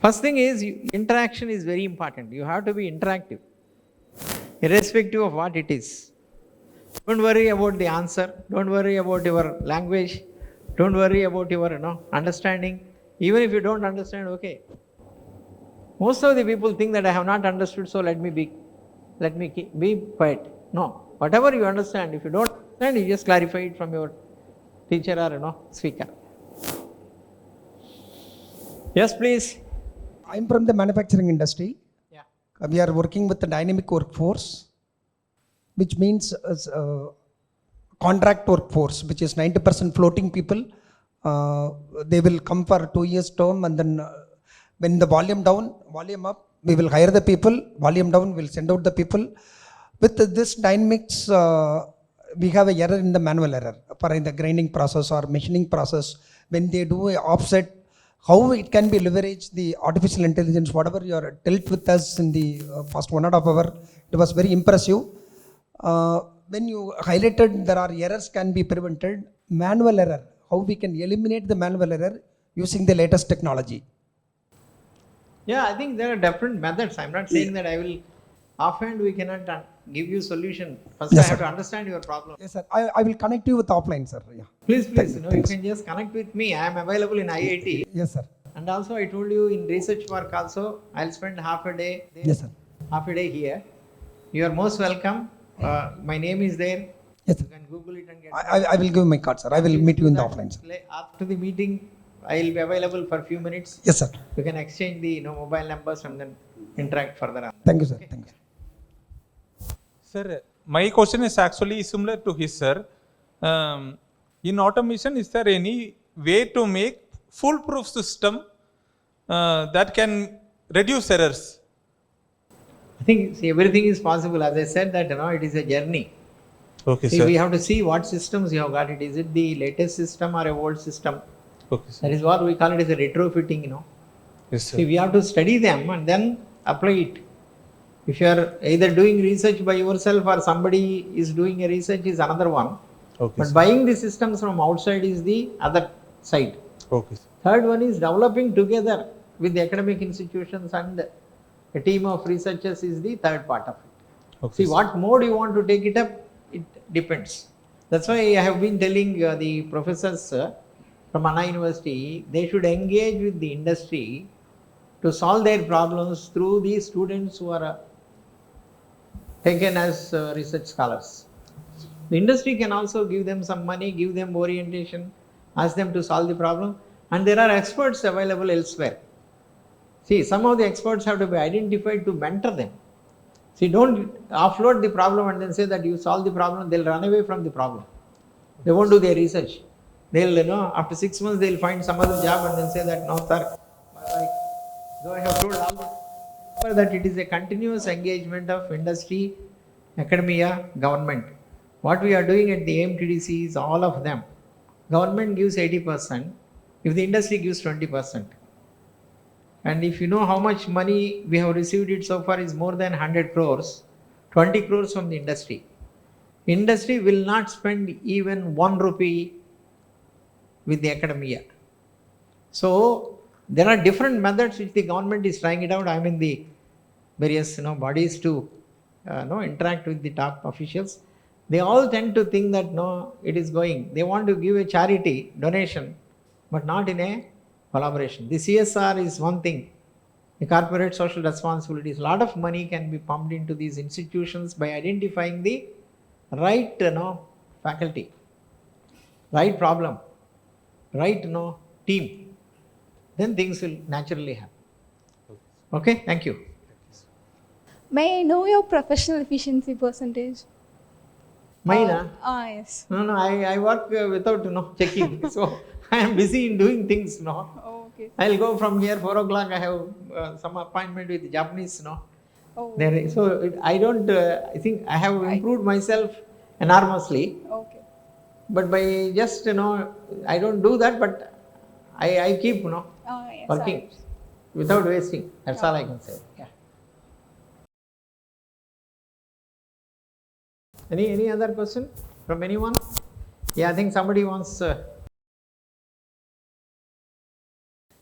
First thing is, interaction is very important. You have to be interactive, irrespective of what it is. Don't worry about the answer. Don't worry about your language. Don't worry about your understanding. Even if you don't understand, okay. Most of the people think that I have not understood, so let me be quiet. No, whatever you understand, if you don't understand, you just clarify it from your teacher or speaker. Yes, please. I'm from the manufacturing industry. Yeah. We are working with the dynamic workforce, which means contract workforce, which is 90% floating people. They will come for 2 years term, and then when the volume up, we will hire the people. Volume down, we'll send out the people. With this dynamics, we have a error in the manual error for in the grinding process or machining process. When they do a offset, how it can be leveraged, the artificial intelligence, whatever you are dealt with us in the first 1.5 hour, it was very impressive. When you highlighted there are errors can be prevented, manual error, how we can eliminate the manual error using the latest technology. Yeah, I think there are different methods. I'm not saying that I will offhand we cannot give you solution. First, Yes, I have sir. to understand your problem. Yes, sir. I will connect you with offline, sir. Yeah. Please, Thanks. you can just connect with me. I am available in IIT. Yes, sir. And also, I told you in research work also, I'll spend half a day there, Yes, sir. half a day here. You are most welcome. My name is there. Yes, sir. You can Google it and get. I will give my card, sir. I will meet you in the offline, sir. After the meeting, I will be available for a few minutes. Yes, sir. You can exchange the mobile numbers and then interact further. Thank you, sir. Thank you. Sir, my question is actually similar to his, sir. In automation, is there any way to make foolproof system that can reduce errors? I think everything is possible. As I said that it is a journey. Okay, See, sir. we have to see what systems you have got it. Is it the latest system or a old system? Okay, sir. That is what we call it as a retrofitting. Yes, sir. See, we have to study them and then apply it. If you are either doing research by yourself or somebody is doing a research is another one. Okay, But sir. buying the systems from outside is the other side. Okay, sir. Third one is developing together with the academic institutions and a team of researchers is the third part of it. Okay, See, sir. what mode you want to take it up, it depends. That's why I have been telling the professors from Anna University, they should engage with the industry to solve their problems through the students who are taken as research scholars. The industry can also give them some money, give them orientation, ask them to solve the problem, and there are experts available elsewhere. See, some of the experts have to be identified to mentor them. See, don't offload the problem and then say that you solve the problem, they'll run away from the problem. They won't do their research. They'll, after 6 months, they'll find some other job and then say that, no, sir, bye-bye. Though I have told all this, that it is a continuous engagement of industry, academia, government. What we are doing at the AMTDC is all of them. Government gives 80%, if the industry gives 20%. And if you know how much money we have received it so far is more than 100 crores, 20 crores from the industry. Industry will not spend even 1 rupee with the academia. So there are different methods which the government is trying it out. I mean the various bodies to interact with the top officials. They all tend to think that it is going. They want to give a charity donation, but not in a collaboration. The CSR is one thing. The corporate social responsibilities. A lot of money can be pumped into these institutions by identifying the right faculty, right problem, right team. then things will naturally happen. Okay, thank you. May I know your professional efficiency percentage? Mine? Yes. No, I work without checking. So I am busy in doing things. Okay. I'll go from here 4 o'clock. I have some appointment with Japanese. Oh. I don't. I think I have improved myself enormously. Okay. But by just I don't do that. But I keep Yes. working without wasting. That's all I can say. Yeah. Any other question from anyone? Yeah, I think somebody wants.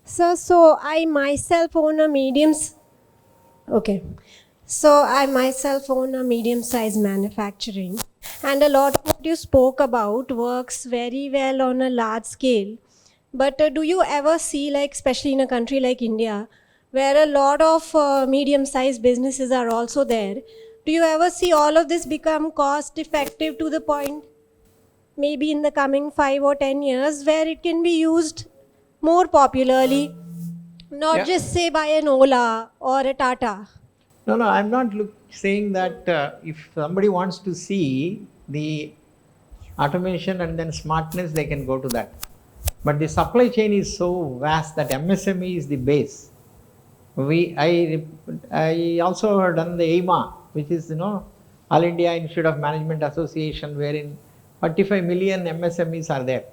Sir, so I myself own a okay. So I myself own a medium-sized manufacturing, and a lot of what you spoke about works very well on a large scale. But do you ever see, like, especially in a country like India, where a lot of medium-sized businesses are also there, do you ever see all of this become cost-effective to the point, maybe in the coming 5 or 10 years, where it can be used more popularly, not Yeah. just say by an Ola or a Tata? No, I'm not saying that if somebody wants to see the automation and then smartness, they can go to that. But the supply chain is so vast that MSME is the base. I also have done the AIMA, which is All India Institute of Management Association, wherein 45 million MSMEs are there.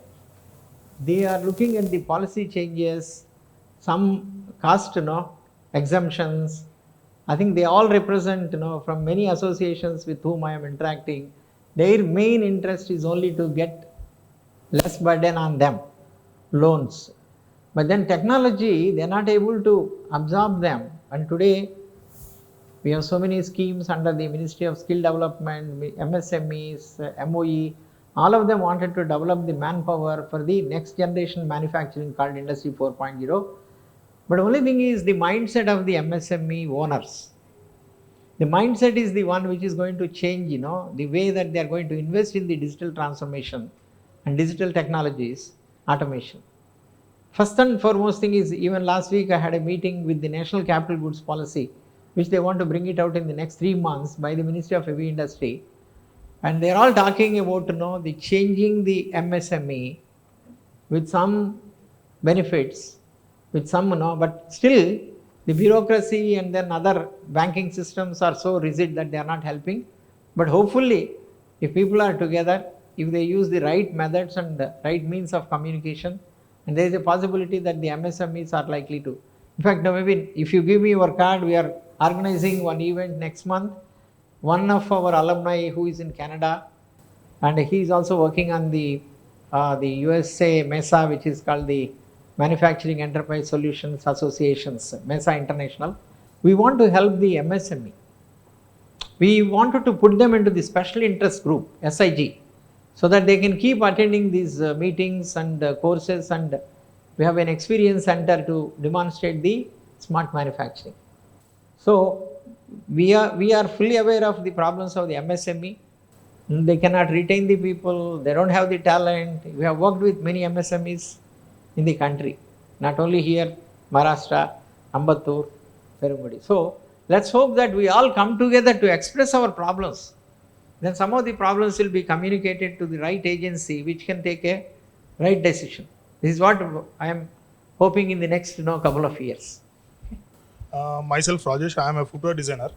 They are looking at the policy changes, some cost exemptions. I think they all represent from many associations with whom I am interacting. Their main interest is only to get less burden on them, loans. But then technology, they are not able to absorb them. And today, we have so many schemes under the Ministry of Skill Development, MSMEs, MOE. All of them wanted to develop the manpower for the next generation manufacturing called Industry 4.0. But only thing is the mindset of the MSME owners. The mindset is the one which is going to change, the way that they are going to invest in the digital transformation and digital technologies, automation. First and foremost thing is, even last week I had a meeting with the National Capital Goods Policy, which they want to bring it out in the next 3 months by the Ministry of Heavy Industry. And they are all talking about, the changing the MSME with some benefits, with some, but still the bureaucracy and then other banking systems are so rigid that they are not helping. But hopefully, if people are together, if they use the right methods and the right means of communication, and there is a possibility that the MSMEs are likely to. In fact, maybe if you give me your card, we are organizing one event next month. One of our alumni who is in Canada, and he is also working on the USA MESA, which is called the Manufacturing Enterprise Solutions Associations, MESA International. We want to help the MSME. We wanted to put them into the special interest group, SIG, so that they can keep attending these meetings and courses, and we have an experience center to demonstrate the smart manufacturing. So we are fully aware of the problems of the MSME. They cannot retain the people, they don't have the talent. We have worked with many MSMEs in the country, not only here, Maharashtra, Ambattur, everybody. So let's hope that we all come together to express our problems. Then some of the problems will be communicated to the right agency, which can take a right decision. This is what I am hoping in the next couple of years. Myself, Rajesh, I am a footwear designer.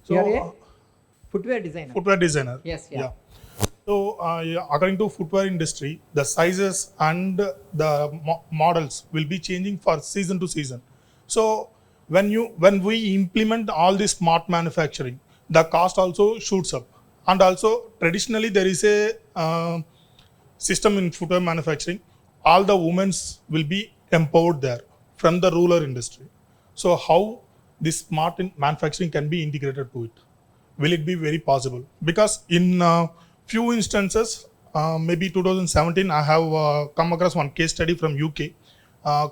So, You are a footwear designer. footwear designer. Yes, yeah. So, according to footwear industry, the sizes and the models will be changing for season to season. So, when we implement all this smart manufacturing, the cost also shoots up. And also, traditionally, there is a system in footwear manufacturing. All the women will be empowered there from the rural industry. So, how this smart manufacturing can be integrated to it? Will it be very possible? Because in few instances, maybe 2017, I have come across one case study from UK,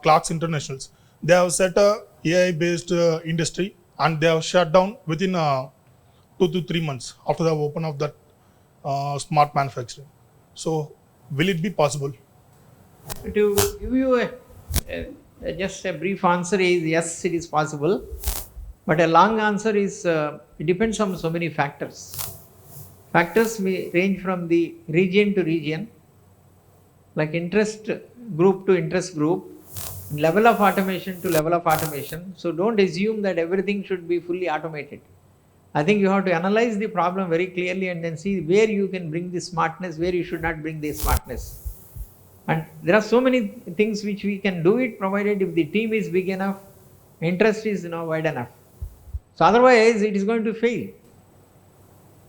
Clark's Internationals. They have set a AI-based industry, and they have shut down within 2 to 3 months after the open of that smart manufacturing. So, will it be possible? To give you just a brief answer is yes, it is possible. But a long answer is it depends on so many factors. Factors may range from the region to region, like interest group to interest group, level of automation to level of automation. So don't assume that everything should be fully automated. I think you have to analyze the problem very clearly and then see where you can bring the smartness, where you should not bring the smartness. And there are so many things which we can do it, provided if the team is big enough, interest is wide enough. So otherwise it is going to fail.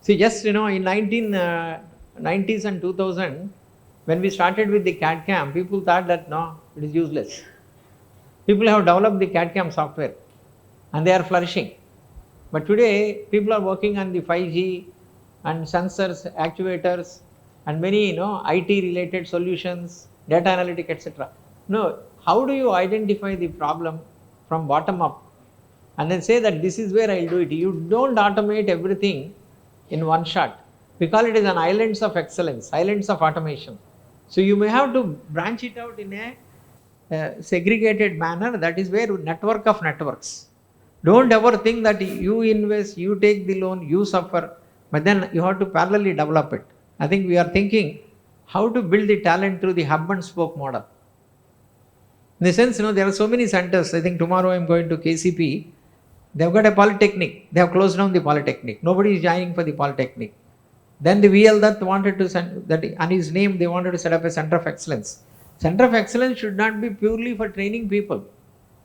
See, just in 1990s and 2000, when we started with the CAD CAM, people thought that no, it is useless. People have developed the CAD CAM software and they are flourishing. But today people are working on the 5G and sensors, actuators, and many IT related solutions, data analytic, etc. No, how do you identify the problem from bottom up and then say that this is where I'll do it? You don't automate everything in one shot. We call it as an islands of excellence, islands of automation. So you may have to branch it out in a segregated manner. That is where network of networks. Don't ever think that you invest, you take the loan, you suffer, but then you have to parallelly develop it. I think we are thinking how to build the talent through the hub and spoke model. In the sense, there are so many centers. I think tomorrow I am going to KCP. They have got a polytechnic. They have closed down the polytechnic. Nobody is joining for the polytechnic. Then the VL that wanted to send that on his name, they wanted to set up a center of excellence. Center of excellence should not be purely for training people.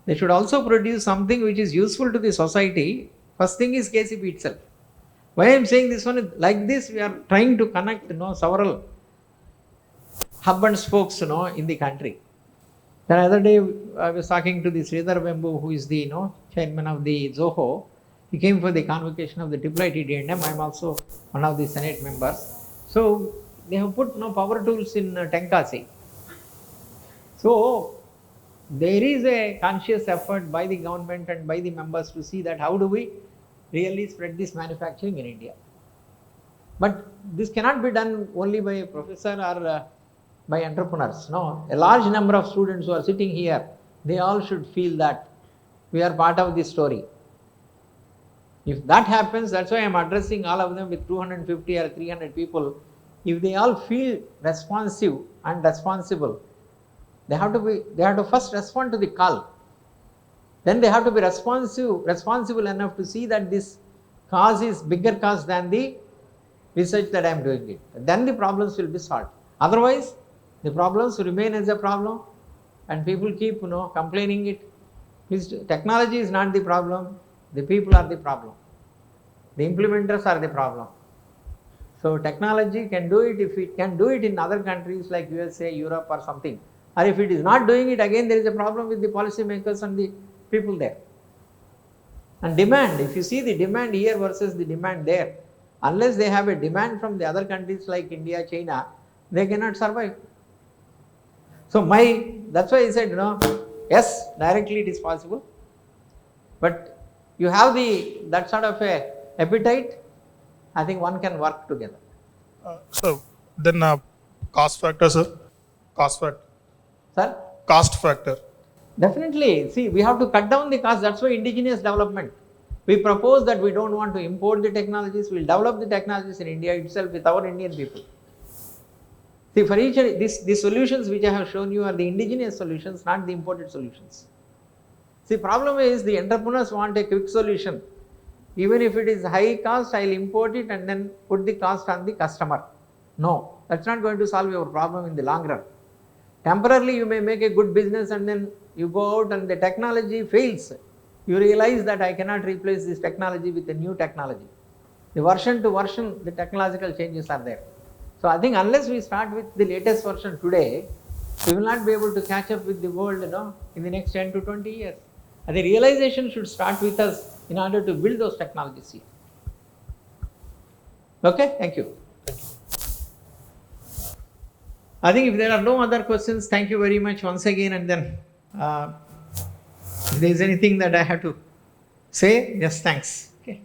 They should also produce something which is useful to the society. First thing is KCP itself. Why I am saying this one is like this, we are trying to connect several hub and spokes in the country. The other day I was talking to the Sridhar Babu, who is the chairman of the Zoho. He came for the convocation of the IIIT D&M. I am also one of the Senate members. So they have put power tools in Tenkasi. So there is a conscious effort by the government and by the members to see that how do we really spread this manufacturing in India. But this cannot be done only by a professor or by entrepreneurs. No, a large number of students who are sitting here, they all should feel that we are part of this story. If that happens, that's why I am addressing all of them with 250 or 300 people. If they all feel responsive and responsible, they have to first respond to the call. Then they have to be responsible enough to see that this cause is bigger cause than the research that I am doing it. Then the problems will be solved. Otherwise, the problems remain as a problem and people keep complaining it. Technology is not the problem, the people are the problem. The implementers are the problem. So technology can do it if it can do it in other countries like USA, Europe or something. Or if it is not doing it, again there is a problem with the policy makers and the people there. And demand, if you see the demand here versus the demand there, unless they have a demand from the other countries like India, China, they cannot survive. So that's why I said, yes, directly it is possible, but you have that sort of a appetite, I think one can work together. So then cost factor, sir? Cost factor. Sir? Cost factor. Definitely. See, we have to cut down the cost. That's why indigenous development. We propose that we don't want to import the technologies. We'll develop the technologies in India itself with our Indian people. See, for each these solutions which I have shown you are the indigenous solutions, not the imported solutions. See, problem is the entrepreneurs want a quick solution. Even if it is high cost, I'll import it and then put the cost on the customer. No, that's not going to solve your problem in the long run. Temporarily, you may make a good business and then you go out and the technology fails. You realize that I cannot replace this technology with a new technology. The version to version, the technological changes are there. So I think unless we start with the latest version today, we will not be able to catch up with the world in the next 10 to 20 years. And the realization should start with us in order to build those technologies here. Okay, thank you. I think if there are no other questions, thank you very much once again, and then if there is anything that I have to say, just thanks. Okay.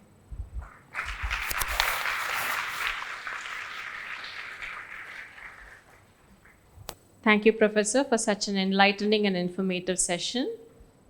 Thank you, Professor, for such an enlightening and informative session.